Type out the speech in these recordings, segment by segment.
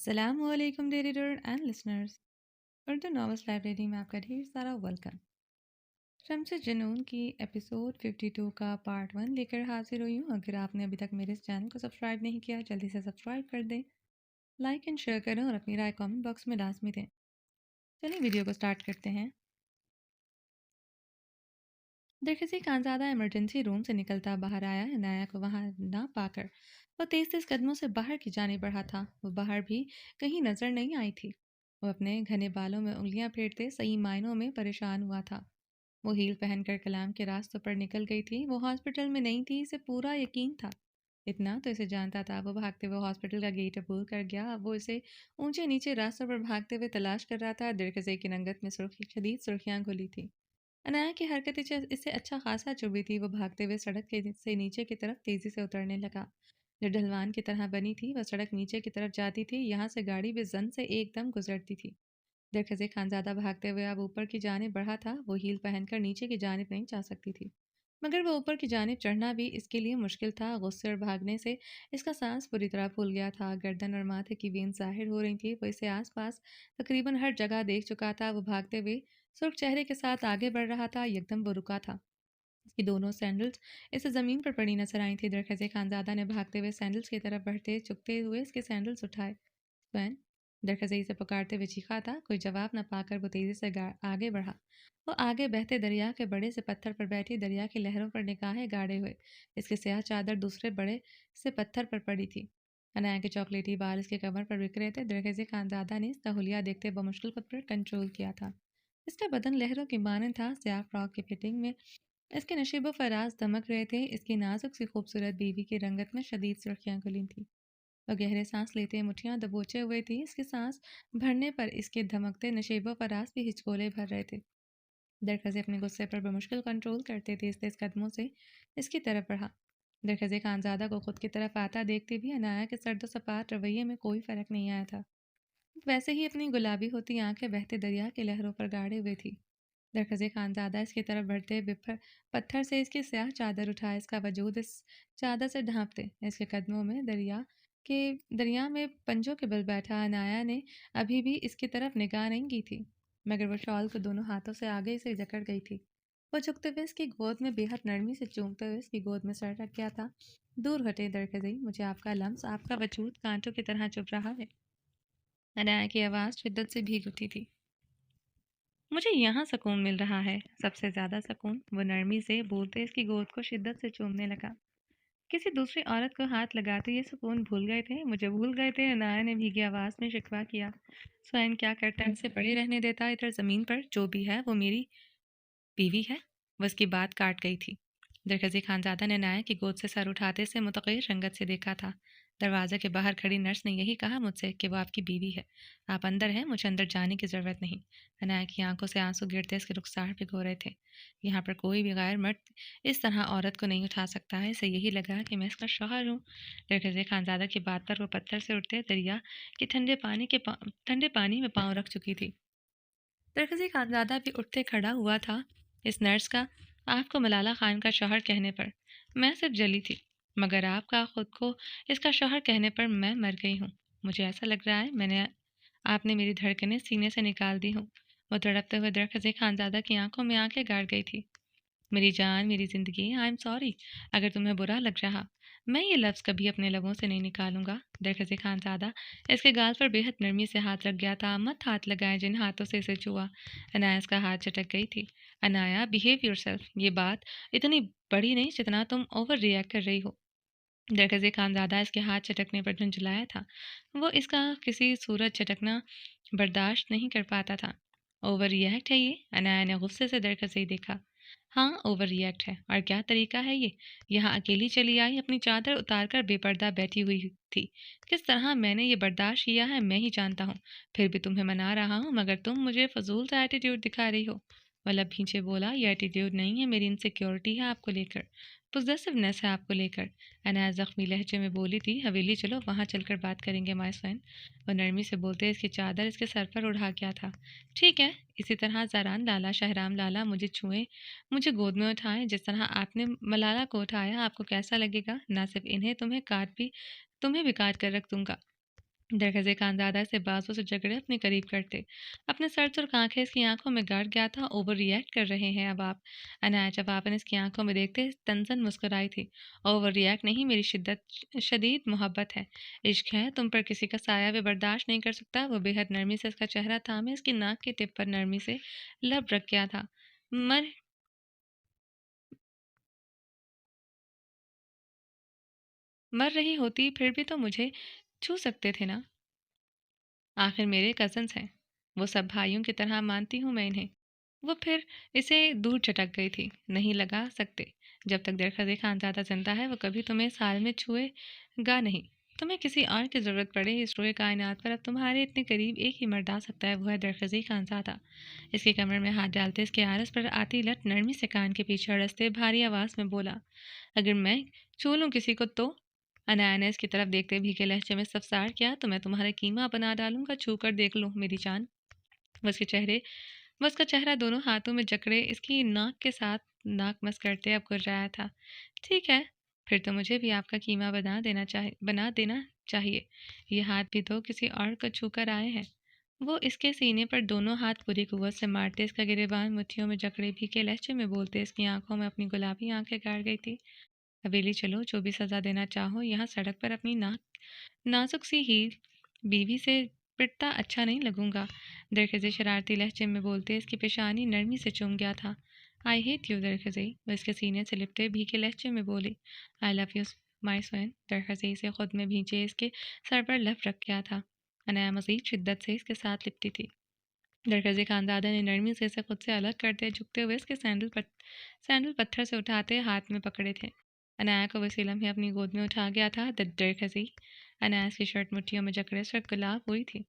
السلام علیکم dear reader and listeners, Urdu novels library میں آپ کا ڈھیر سارا ویلکم۔ شمس جنون کی ایپیسوڈ 52 کا پارٹ 1 لے کر حاضر ہوئی ہوں۔ اگر آپ نے ابھی تک میرے اس چینل کو سبسکرائب نہیں کیا جلدی سے سبسکرائب کر دیں، لائک اینڈ شیئر کریں اور اپنی رائے کامنٹ باکس میں لازمی دیں۔ چلیے ویڈیو کو سٹارٹ کرتے ہیں۔ درخسی خانزادہ ایمرجنسی روم سے نکلتا باہر آیا۔ عنایا کو وہاں نہ پا کر وہ تیز تیز قدموں سے باہر کی جانب بڑھا تھا۔ وہ باہر بھی کہیں نظر نہیں آئی تھی۔ وہ اپنے گھنے بالوں میں انگلیاں پھیرتے صحیح معنوں میں پریشان ہوا تھا۔ وہ ہیل پہن کر کلام کے راستوں پر نکل گئی تھی۔ وہ ہاسپٹل میں نہیں تھی، اسے پورا یقین تھا۔ اتنا تو اسے جانتا تھا۔ وہ بھاگتے ہوئے ہاسپٹل کا گیٹ عبور کر گیا۔ اب وہ اسے اونچے نیچے راستوں پر بھاگتے ہوئے تلاش کر رہا تھا۔ درخزے کی رنگت میں شدید سرخیاں گھلی تھی۔ عنایا کی حرکتیں اسے اچھا خاصا چبھی تھی۔ وہ بھاگتے ہوئے سڑک سے نیچے کی طرف تیزی سے اترنے لگا۔ جو ڈھلوان کی طرح بنی تھی، وہ سڑک نیچے کی طرف جاتی تھی۔ یہاں سے گاڑی بھی زن سے ایک دم گزرتی تھی۔ درخزے خانزادہ بھاگتے ہوئے اب اوپر کی جانب بڑھا تھا۔ وہ ہیل پہن کر نیچے کی جانب نہیں جا سکتی تھی، مگر وہ اوپر کی جانب چڑھنا بھی اس کے لیے مشکل تھا۔ غصے اور بھاگنے سے اس کا سانس پوری طرح پھول گیا تھا۔ گردن اور ماتھے کی وینز ظاہر ہو رہی تھی۔ وہ اسے آس پاس تقریباً ہر جگہ دیکھ چکا تھا۔ وہ بھاگتے ہوئے سرخ چہرے کے ساتھ آگے بڑھ رہا تھا۔ یکدم وہ رکا تھا۔ اس کی دونوں سینڈلز اسے زمین پر پڑی نظر آئی تھی۔ درخزے خانزادہ نے بھاگتے ہوئے سینڈلز کی طرف بڑھتے چکتے ہوئے اس کے سینڈلز اٹھائے۔ سوین! درخزے اسے پکارتے ہوئے چیخا تھا۔ کوئی جواب نہ پا کر وہ تیزی سے آگے بڑھا۔ وہ آگے بہتے دریا کے بڑے سے پتھر پر بیٹھی، دریا کی لہروں پر نگاہیں گاڑے ہوئے۔ اس کی سیاہ چادر دوسرے بڑے سے پتھر پر پڑی تھی۔ عنایا کے چاکلیٹی بال اس کے کمر پر بکھرے تھے۔ درخزے خانزادہ نے اس کا حلیہ دیکھتے بمشکل خود پر کنٹرول کیا تھا۔ اس کا بدن لہروں کی مانند تھا۔ سیاہ فراک کی فٹنگ میں اس کے نشیب و فراز دمک رہے تھے۔ اس کی نازک سی خوبصورت بیوی کی رنگت میں شدید سرخیاں گھلی تھیں۔ وہ گہرے سانس لیتے مٹھیاں دبوچے ہوئے تھی۔ اس کے سانس بھرنے پر اس کے دھمکتے نشیب و فراز بھی ہچکولے بھر رہے تھے۔ درخزے اپنے غصے پر بمشکل کنٹرول کرتے تیز تیز قدموں سے اس کی طرف بڑھا۔ درخزے خانزادہ کو خود کی طرف آتا دیکھتے بھی عنایا کے سرد و سپاٹ رویے میں کوئی فرق نہیں آیا تھا۔ ویسے ہی اپنی گلابی ہوتی آنکھیں بہتے دریا کے لہروں پر گاڑے ہوئے تھی۔ درخزے خانزادہ اس کی طرف بڑھتے پتھر سے اس کی سیاہ چادر اٹھائے، اس کا وجود اس چادر سے ڈھانپتے اس کے قدموں میں دریا میں پنجوں کے بل بیٹھا۔ عنایا نے ابھی بھی اس کی طرف نگاہ نہیں کی تھی، مگر وہ شال کو دونوں ہاتھوں سے آگے سے جکڑ گئی تھی۔ وہ جھکتے ہوئے اس کی گود میں بے حد نرمی سے چومتے ہوئے اس کی گود میں سر رکھ گیا تھا۔ دور ہٹے درخزی، مجھے آپ کا لمس، آپ کا وجود کانٹوں کی طرح چبھ رہا ہے۔ عنایا کی آواز شدت سے بھیگ اٹھی تھی۔ مجھے یہاں سکون مل رہا ہے، سب سے زیادہ سکون۔ وہ نرمی سے بولتے اس کی گود کو شدت سے چومنے لگا۔ کسی دوسری عورت کو ہاتھ لگاتے یہ سکون بھول گئے تھے، مجھے بھول گئے تھے۔ عنایا نے بھیگی آواز میں شکوہ کیا۔ سوین کیا کرتا ہے، اسے پڑے رہنے دیتا ادھر زمین پر؟ جو بھی ہے وہ میری بیوی ہے۔ وہ اس کی بات کاٹ گئی تھی۔ درخزی خانزادہ نے عنایا کی گود سے سر اٹھاتے سے متغیر رنگت سے دیکھا تھا۔ دروازے کے باہر کھڑی نرس نے یہی کہا مجھ سے کہ وہ آپ کی بیوی ہے۔ آپ اندر ہیں، مجھے اندر جانے کی ضرورت نہیں۔ عنایا کی آنکھوں سے آنسو گرتے اس کے رخسار بھگو رہے تھے۔ یہاں پر کوئی بھی غیر مرد اس طرح عورت کو نہیں اٹھا سکتا ہے۔ اسے یہی لگا کہ میں اس کا شوہر ہوں۔ درخزے خانزادہ کی بات پر وہ پتھر سے اٹھتے دریا کے ٹھنڈے پانی میں پاؤں رکھ چکی تھی۔ درخزی خانزادہ بھی اٹھتے کھڑا ہوا تھا۔ اس نرس کا آپ کو ملالہ خان کا شوہر کہنے پر میں صرف جلی تھی، مگر آپ کا خود کو اس کا شوہر کہنے پر میں مر گئی ہوں۔ مجھے ایسا لگ رہا ہے آپ نے میری دھڑکنیں سینے سے نکال دی ہوں۔ وہ تڑپتے ہوئے درخزی خانزادہ کی آنکھوں میں آنکھیں گاڑ گئی تھی۔ میری جان، میری زندگی، آئی ایم سوری اگر تمہیں برا لگ رہا۔ میں یہ لفظ کبھی اپنے لبوں سے نہیں نکالوں گا۔ درخزی خانزادہ اس کے گال پر بے حد نرمی سے ہاتھ رکھ گیا تھا۔ مت ہاتھ لگائے جن ہاتھوں سے اسے چھوا۔ عنایا اس کا ہاتھ چٹک گئی تھی۔ عنایا بیہیو یور سیلف، یہ بات اتنی بڑی نہیں جتنا تم اوور ری ایکٹ کر رہی ہو۔ درخزی خانزادہ اس کے ہاتھ چٹکنے پر جھنجھلایا تھا۔ وہ اس کا کسی صورت چٹکنا برداشت نہیں کر پاتا تھا۔ اوور ری ایکٹ ہے یہ؟ عنایا نے غصے سے درخزی دیکھا۔ ہاں اوور ری ایکٹ ہے، اور کیا طریقہ ہے یہ؟ یہاں اکیلی چلی آئی، اپنی چادر اتار کر بے پردہ بیٹھی ہوئی تھی۔ کس طرح میں نے یہ برداشت کیا ہے میں ہی جانتا ہوں، پھر بھی تمہیں منا رہا ہوں، مگر تم مجھے فضول سا ایٹیٹیوڈ دکھا رہی ہو۔ وہ لب بھینچے بولا، یہ ایٹیٹیوڈ نہیں ہے، میری انسیکیورٹی ہے آپ کو لے کر، پوزیسونیس ہے آپ کو لے کر۔ عنایا زخمی لہجے میں بولی تھی، حویلی چلو، وہاں چل کر بات کریں گے مائی سوین۔ وہ نرمی سے بولتے اس کی چادر اس کے سر پر اڑا گیا تھا۔ ٹھیک ہے، اسی طرح زاران لالا، شہرام لالا مجھے چھوئیں، مجھے گود میں اٹھائیں، جس طرح آپ نے ملالہ کو اٹھایا۔ آپ کو کیسا لگے گا؟ نہ صرف انہیں، تمہیں بھی کاٹ کر رکھ دوں گا۔ दरगज़े खानज़ादा से बाजू से जकड़े अपने करीब करते। अपने सर और आंखें इसकी आंखों में गाड़ गया था। ओवर रिएक्ट कर रहे हैं अब आप। अनाया जवाब ने इसकी आंखों में देखते तंजन मुस्कुराई थी। ओवर रिएक्ट नहीं, मेरी शदीद मोहब्बत है, इश्क है, तुम पर किसी का साया भी बर्दाश्त नहीं कर सकता। वो बेहद नरमी से इसका चेहरा थामे इसकी नाक की टिप पर नरमी से लब रख गया था। मर मर रही होती फिर भी तो मुझे छू सकते थे ना, आखिर मेरे कज़न्स हैं, वो सब भाइयों की तरह मानती हूँ मैं इन्हें। वो फिर इसे दूर चटक गई थी। नहीं लगा सकते, जब तक दरखज़े खानज़ादा ज़िंदा है वो कभी तुम्हें साल में छुएगा नहीं। तुम्हें किसी और की ज़रूरत पड़े इस रोए कायनात पर, अब तुम्हारे इतने करीब एक ही मर्द आ सकता है, वो है दरखज़े खानज़ादा। इसके कमर में हाथ डालते इसके आरस पर आती लट नरमी से कान के पीछे अड़सते भारी आवाज़ में बोला, अगर मैं छू लूँ किसी को तो। अनाया ने इसकी तरफ देखते भीगे लहजे में सफसार किया, तो मैं तुम्हारा कीमा बना डालूंगा, छू कर देख लो मेरी जान। वो उसके चेहरे वो उसका चेहरा दोनों हाथों में जकड़े इसकी नाक के साथ नाक मस करते अब गुर्राया था। ठीक है, फिर तो मुझे भी आपका कीमा बना देना चाहिए। ये हाथ भी तो किसी और को छू कर आए हैं। वो इसके सीने पर दोनों हाथ पूरी कुव्वत से मारते इसका गिरेबान मुट्ठियों में जकड़े भीगे लहजे में बोलते इसकी आंखों में अपनी गुलाबी आंखें गाड़ गई थी। हवेली चलो, जो भी सज़ा देना चाहो, यहाँ सड़क पर अपनी नाजुक सी हील बीवी से पिटता अच्छा नहीं लगूंगा। दरखज़े शरारती लहजे में बोलते इसकी पेशानी नरमी से चूम गया था। आई हेट यू दरखज़े, वो इसके सीने से लिपटे भीगे लहजे में बोली। I love you my swan, दरखज़े इसे खुद में भींचे इसके सर पर लफ रख गया था। अनाया मज़ीद शिद्दत से इसके साथ लिपटी थी। दरगज़े खानदादा ने नरमी से इसे खुद से अलग करते झुकते हुए इसके सैंडल पत्थर से उठाते हाथ में पकड़े थे। अनाया को वसी लम्हे अपनी गोद में उठा गया था। दरगज़ी अनाया की शर्ट मुट्ठियों में जकड़े सर गुलाब हुई थी।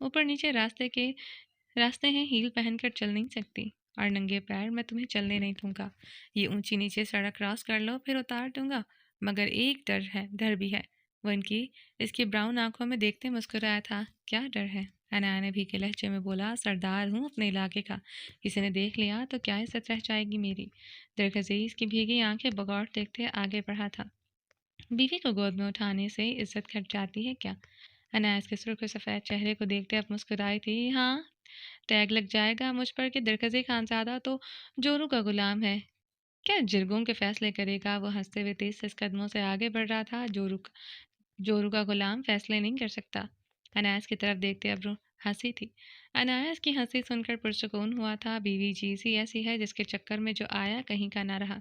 ऊपर नीचे रास्ते हैं, हील पहनकर चल नहीं सकती, और नंगे पैर मैं तुम्हें चलने नहीं दूंगा। ये ऊंची नीचे सड़क क्रॉस कर लो, फिर उतार दूंगा। मगर एक डर भी है। वो इनकी इसकी ब्राउन आंखों में देखते मुस्कुराया था। क्या डर है? अनाया ने भीगे लहजे में बोला, सरदार हूँ अपने इलाके का, किसी ने देख लिया तो क्या इज्जत रह जाएगी मेरी। दरगज़ीज की भीगी आंखें बगौर देखते आगे बढ़ा था। बीवी को गोद में उठाने से इज्जत घट जाती है क्या? अनायास के सुर्ख सफ़ेद चेहरे को देखते अब मुस्कुराई थी। हाँ, टैग लग जाएगा मुझ पर कि दरकज़े खानज़ादा तो जोरू का गुलाम है। क्या जिरगों के फैसले करेगा? वो हंसते हुए तेज से कदमों से आगे बढ़ रहा था। जोरू का गुलाम फैसले नहीं कर सकता। अनायास की तरफ देखते अब हंसी थी। अनायास की हंसी सुनकर पुरसुकून हुआ था। बीवी जी सी ऐसी है जिसके चक्कर में जो आया कहीं का ना रहा,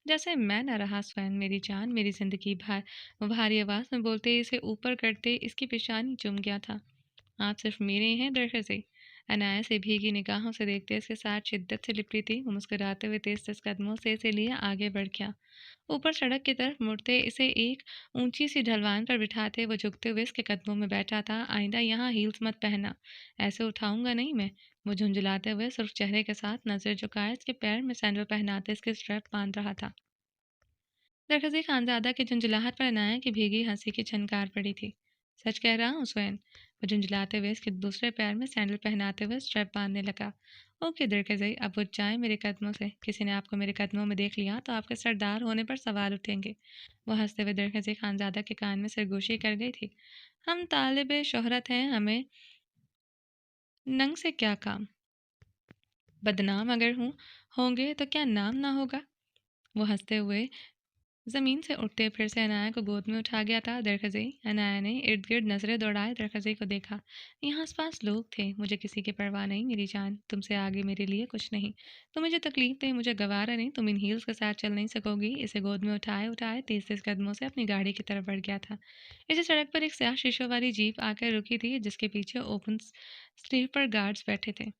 जैसे मैं ना रहा स्वयं। मेरी जान, मेरी जिंदगी भारी आवाज़ में बोलते इसे ऊपर करते इसकी पेशानी चूम गया था। आप सिर्फ मेरे हैं दरगज़े। अनाया से भीगी निगाहों से देखते इसके साथ शिद्दत से लिपटी थी। वो मुस्कुराते हुए तेज तेज कदमों से इसे लिए आगे बढ़ गया। ऊपर सड़क की तरफ मुड़ते इसे एक ऊंची सी ढलवान पर बिठाते वो झुकते हुए इसके कदमों में बैठा था। आइंदा यहाँ हील्स मत पहनना, ऐसे उठाऊंगा नहीं मैं। वो झुंझुलाते हुए सिर्फ चेहरे के साथ नजर झुकाए इसके पैर में सैंडल पहनाते इसके स्ट्रैप बांध रहा था। दरगज़ी खानज़ादा की झुंझुलाहट पर अनाया की भीगी हंसी की छनकार पड़ी थी। सच कह रहा हूँ स्वयं, वो झुंझुलाते हुए इसके दूसरे पैर में सैंडल पहनाते हुए स्ट्रैप बांधने लगा। ओके दरगज़ी, अब उठ जाए मेरे कदमों से, किसी ने आपको मेरे कदमों में देख लिया तो आपके सरदार होने पर सवाल उठेंगे। वो हंसते हुए दरगज़ी खानज़ादा के कान में सरगोशी कर गई थी। हम तालिबे शोहरत हैं, हमें नंग से क्या काम, बदनाम अगर होंगे तो क्या नाम ना होगा। वो हंसते हुए ज़मीन से उठते फिर से अनाया को गोद में उठा गया था। दरखज़ी अनाया ने इर्द गिर्द नज़रें दौड़ाए दरखज़ी को देखा। यहाँ आसपास लोग थे, मुझे किसी की परवाह नहीं मेरी जान, तुमसे आगे मेरे लिए कुछ नहीं। तुम मुझे तकलीफ दे मुझे गवारा नहीं, तुम इन हील्स के साथ चल नहीं सकोगी। इसे गोद में उठाए उठाए तेज तेज कदमों से अपनी गाड़ी की तरफ बढ़ गया था। इसी सड़क पर एक स्याह शीशों वाली जीप आकर रुकी थी, जिसके पीछे ओपन स्लीव पर गार्ड्स बैठे थे।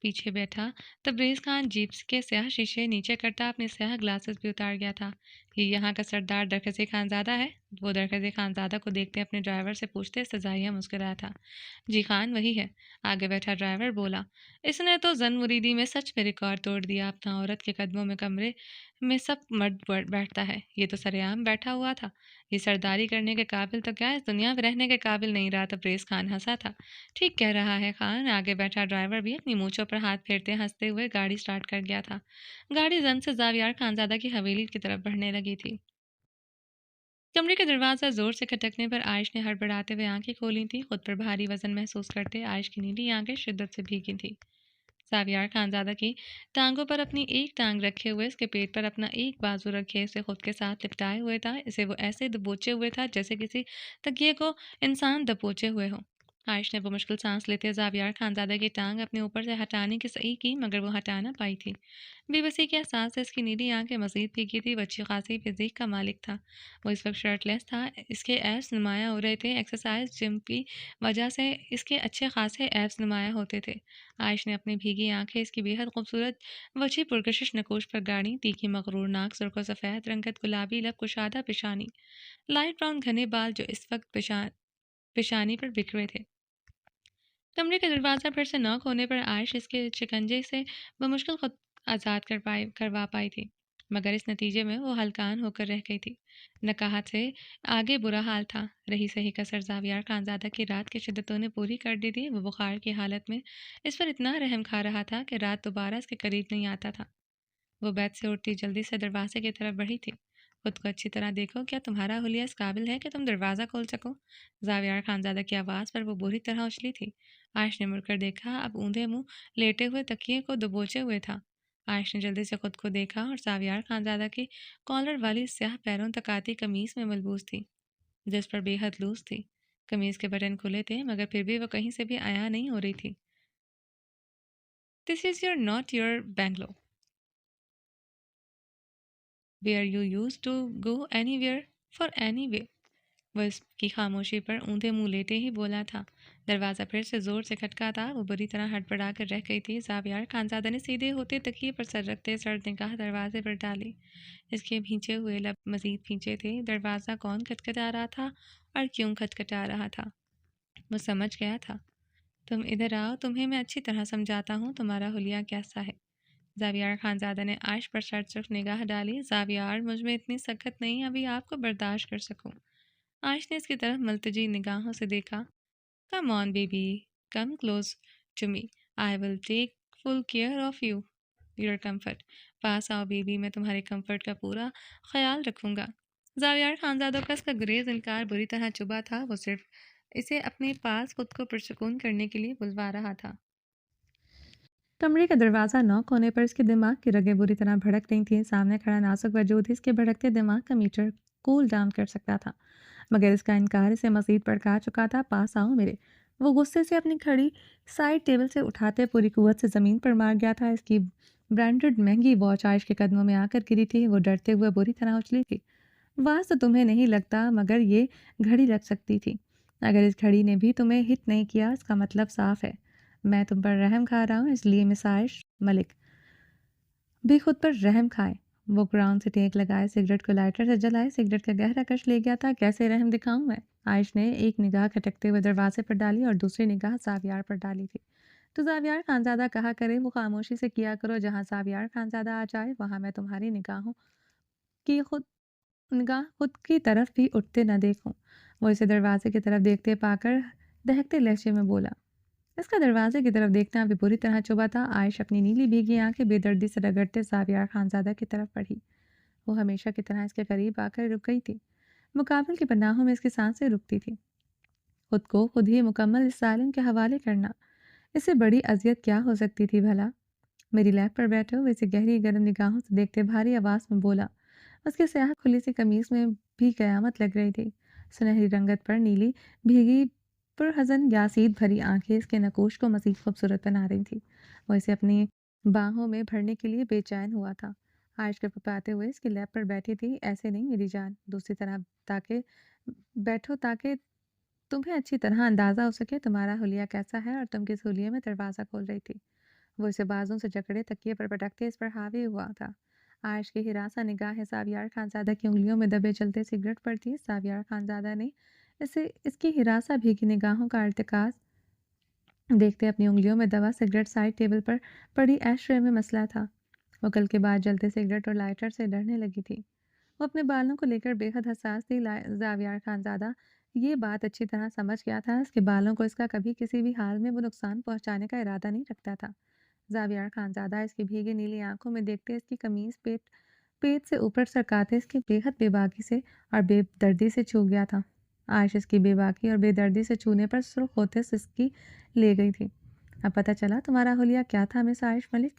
पीछे बैठा तबरेज़ खान जीप के स्याह शीशे नीचे करता अपने स्याह ग्लासेस भी उतार गया था। ये यहाँ का सरदार दरकज़े खानज़ादा है? वो दरकज़े खानज़ादा को देखते अपने ड्राइवर से पूछते सजाइया मुस्कुराया था। जी खान वही है, आगे बैठा ड्राइवर बोला। इसने तो जन मुरीदी में सच में रिकॉर्ड तोड़ दिया अपना, औरत के कदमों में कमरे में सब मर्द बैठता है, ये तो सरेआम बैठा हुआ था। ये सरदारी करने के काबिल तो क्या इस दुनिया में रहने के काबिल नहीं रहा। तबरेज़ खान हंसा था। ठीक कह रहा है खान, आगे बैठा ड्राइवर भी अपनी मूंछों पर हाथ फेरते हंसते हुए गाड़ी स्टार्ट कर गया था। गाड़ी जन से जावियार खानजादा की हवेली की तरफ बढ़ने लगी थी। कमरे का दरवाज़ा ज़ोर से खटकने पर आयश ने हड़बड़ाते हुए आंखें खोली थी। खुद पर भारी वजन महसूस करते आयश की नीली आंखें शिद्दत से भीगी थी। सावियार खानजादा की टांगों पर अपनी एक टांग रखे हुए, उसके पेट पर अपना एक बाजू रखे इसे खुद के साथ लिपटाए हुए था। इसे वो ऐसे दबोचे हुए था जैसे किसी तकिए को इंसान दबोचे हुए हो। आयश ने वो मुश्किल सांस लेते जावियार खानजादा की टांग अपने ऊपर से हटाने की सही की, मगर वो हटा ना पाई थी। बेबसी के एहसास से इसकी नीली आंखें मजीद भीगी थी। वो अच्छी खासी फिजिक का मालिक था। वो इस वक्त शर्टलेस था। इसके एब्स नुमाया हो रहे थे। एक्सरसाइज जिम की वजह से इसके अच्छे खासे एब्स नुमाया होते थे। आयश ने अपनी भीगी आंखें इसकी बेहद खूबसूरत वची पुरकशिश नकोश पर गाड़ी। तीखी मगरूर नाक, सुर्ख सफ़ेद रंगत गुलाबी लब, कुशादा पेशानी, लाइट ब्राउन घने बाल जो इस वक्त पेशानी पर बिखरे थे। कमरे का दरवाज़ा फिर से नॉक होने पर आयश इसके शिकंजे से बमुश्किल खुद आज़ाद करवा पाई थी, मगर इस नतीजे में वो हलकान होकर रह गई थी। नकाहत से आगे बुरा हाल था। रही सही कसर जावियार खानजादा की रात की शिद्दतों ने पूरी कर दी थी। वो बुखार की हालत में इस पर इतना रहम खा रहा था कि रात दोबारा इसके करीब नहीं आता था। वो बेड से उठती जल्दी से दरवाजे की तरफ बढ़ी थी। खुद को अच्छी तरह देखो, क्या तुम्हारा हुलिया इस काबिल है कि तुम दरवाज़ा खोल सको? जावियार खानजादा की आवाज़ पर वो बुरी तरह उछली थी। आयश ने मुड़कर देखा। अब ऊंधे मुंह लेटे हुए तकिए को दबोचे हुए था। आयश ने जल्दी से खुद को देखा और जावियार खानजादा की कॉलर वाली स्याह पैरों तक आती कमीज में मलबूस थी, जिस पर बेहद लूज थी। कमीज के बटन खुले थे, मगर फिर भी वो कहीं से भी आया नहीं हो रही थी। This is your not your bungalow where you use to go anywhere for any way. वह इसकी खामोशी पर ऊंधे मुंह लेटे ही बोला था। दरवाज़ा फिर से जोर से खटका था। वो बुरी तरह हड़बड़ा कर रह गई थी। जावियार खानजादा ने सीधे होते तकिए पर सर रखते सर्द निगाह दरवाजे पर डाली। इसके भींचे हुए लब मजीद भींचे थे। दरवाज़ा कौन खटखटा रहा था और क्यों खटखटा रहा था? वो समझ गया था। तुम इधर आओ, तुम्हें मैं अच्छी तरह समझाता हूँ तुम्हारा हुलिया कैसा है। जावियार खानजादा ने आयश पर सिर्फ निगाह डाली। जावियार, मुझ में इतनी सख्त नहीं अभी आपको बर्दाश्त कर सकूं। आयश ने इसकी तरफ मल्तजी निगाहों से देखा। Come on baby, come close to me, I will take full care of your comfort. पास आओ बेबी, मैं तुम्हारे कम्फर्ट का पूरा ख्याल रखूंगा। जावियार खानजादा का इसका गुरेज इनकार बुरी तरह चुभा था। वो सिर्फ इसे अपने पास खुद को पुरसकून करने के लिए बुलवा रहा था। कमरे का दरवाज़ा नॉक होने पर इसके दिमाग की रगें बुरी तरह भड़क रही थीं। सामने खड़ा नाजुक वजूद ही इसके भड़कते दिमाग का मीटर कूल डाउन कर सकता था, मगर इसका इनकार इसे मज़ीद भड़का चुका था। पास आओ मेरे। वो गुस्से से अपनी खड़ी साइड टेबल से उठाते पूरी कुव्वत से ज़मीन पर मार गया था। इसकी ब्रांडेड महंगी वॉच आयश के कदमों में आकर गिरी थी। वो डरते हुए बुरी तरह उछली थी। वास तो तुम्हें नहीं लगता, मगर ये घड़ी लग सकती थी। अगर इस घड़ी ने भी तुम्हें हिट नहीं किया, इसका मतलब साफ है मैं तुम पर रहम खा रहा हूँ। इसलिए मिस आयश मलिक भी खुद पर रहम खाए। वो ग्राउंड से टेक लगाए, सिगरेट को लाइटर से जलाए, सिगरेट का गहरा कश ले गया था। कैसे रहम दिखाऊं मैं? आयश ने एक निगाह खटकते हुए दरवाजे पर डाली और दूसरी निगाह जावियार पर डाली थी। तो जावियार खानजादा कहा करे वो खामोशी से किया करो। जहाँ जावियार खानजादा आ जाए वहाँ मैं तुम्हारी निगाहों की निगाह खुद की तरफ भी उठते न देखूं। वो इसे दरवाजे की तरफ देखते पाकर दहकते लहजे में बोला। इसका दरवाजे की तरफ देखना भी बुरी तरह चुभा था। आयश अपनी नीली भीगी आंखें बेदर्दी से रगड़ते जावियार खानजादा की तरफ बढ़ी। वो हमेशा की तरह इसके करीब आकर रुक गई थी। मुकाबले की पनाहों में इसकी सांसें रुकती थी। खुद को खुद ही मुकम्मल इस सालिम के हवाले करना, इससे बड़ी अजियत क्या हो सकती थी भला? मेरी लैब पर बैठे हुए इसे गहरी गर्म निगाहों से देखते भारी आवाज में बोला। उसके स्याह खुली सी कमीज में भी कयामत लग रही थी। सुनहरी रंगत पर नीली भीगी पुरहज़न यासीद भरी आंखें इसके नकोश को मज़ीद खूबसूरत बना रही थी। वो इसे अपनी बाहों में भरने के लिए बेचैन हुआ था। आयश के पपाते हुए इसकी लैब पर बैठी थी। ऐसे नहीं मेरी जान, दूसरी तरह ताकि बैठो, ताकि तुम्हें अच्छी तरह अंदाज़ा हो सके तुम्हारा हुलिया कैसा है और तुम किस हुलिये में दरवाज़ा खोल रही थी। वो इसे बाजों से जकड़े तकिए पर पटकते इस पर हावी हुआ था। आयश की हिरासा निगाहें सावियार खानजादा की उंगलियों में दबे चलते सिगरेट पर थी। सावियार खानजादा ने इसे इसकी हिरासा भीगी निगाहों का अर्तकाज देखते अपनी उंगलियों में दबा सिगरेट साइड टेबल पर पड़ी एश ट्रे में मसला था। वो कल के बाद जलते सिगरेट और लाइटर से डरने लगी थी। वो अपने बालों को लेकर बेहद हसास थी। जावियार खानजादा ये बात अच्छी तरह समझ गया था। इसके बालों को इसका कभी किसी भी हाल में वो नुकसान पहुंचाने का इरादा नहीं रखता था। जावियार खानजादा इसकी भीगी नीली आंखों में देखते इसकी कमीज पेट पेट से ऊपर सरकाते इसकी बेहद बेबाकी से और बेदर्दी से छू गया था। आयश इसकी बेबाकी और बेदर्दी से छूने पर सुर्ख होते सिसकी ले गई थी। अब पता चला तुम्हारा हुलिया क्या था मिस आयश मलिक?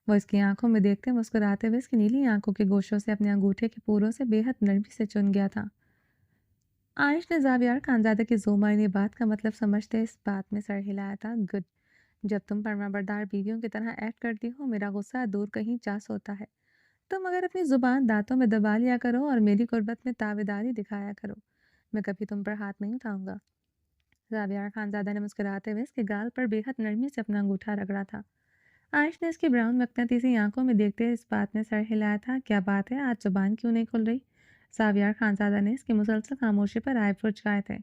वो इसकी आंखों में देखते मुस्कुराते हुए इसकी नीली आंखों के गोशों से अपने अंगूठे के पूरों से बेहद नरमी से चुन गया था। आयश ने जावियार खानजादे की जोमाइनी बात का मतलब समझते इस बात में सर हिलाया था। गुड, जब तुम परमाबरदार बीवियों की तरह एक्ट करती हो मेरा गुस्सा दूर कहीं जा सोता है। तुम अगर अपनी जुबान दांतों में दबा लिया करो और मेरी गुर्बत में तावेदारी दिखाया करो, मैं कभी तुम पर हाथ नहीं उठाऊंगा। जावियार खानजादा ने मुस्कुराते हुए इसके गाल पर बेहद नरमी से अपना अंगूठा रगड़ा था। आयश ने इसकी ब्राउन मकनातीसी आंखों में देखते इस बात में सर हिलाया था। क्या बात है, आज जुबान क्यों नहीं खुल रही? जावियार खानजादा ने इसकी मुसलसल खामोशी पर आईब्रो चुकाए थे।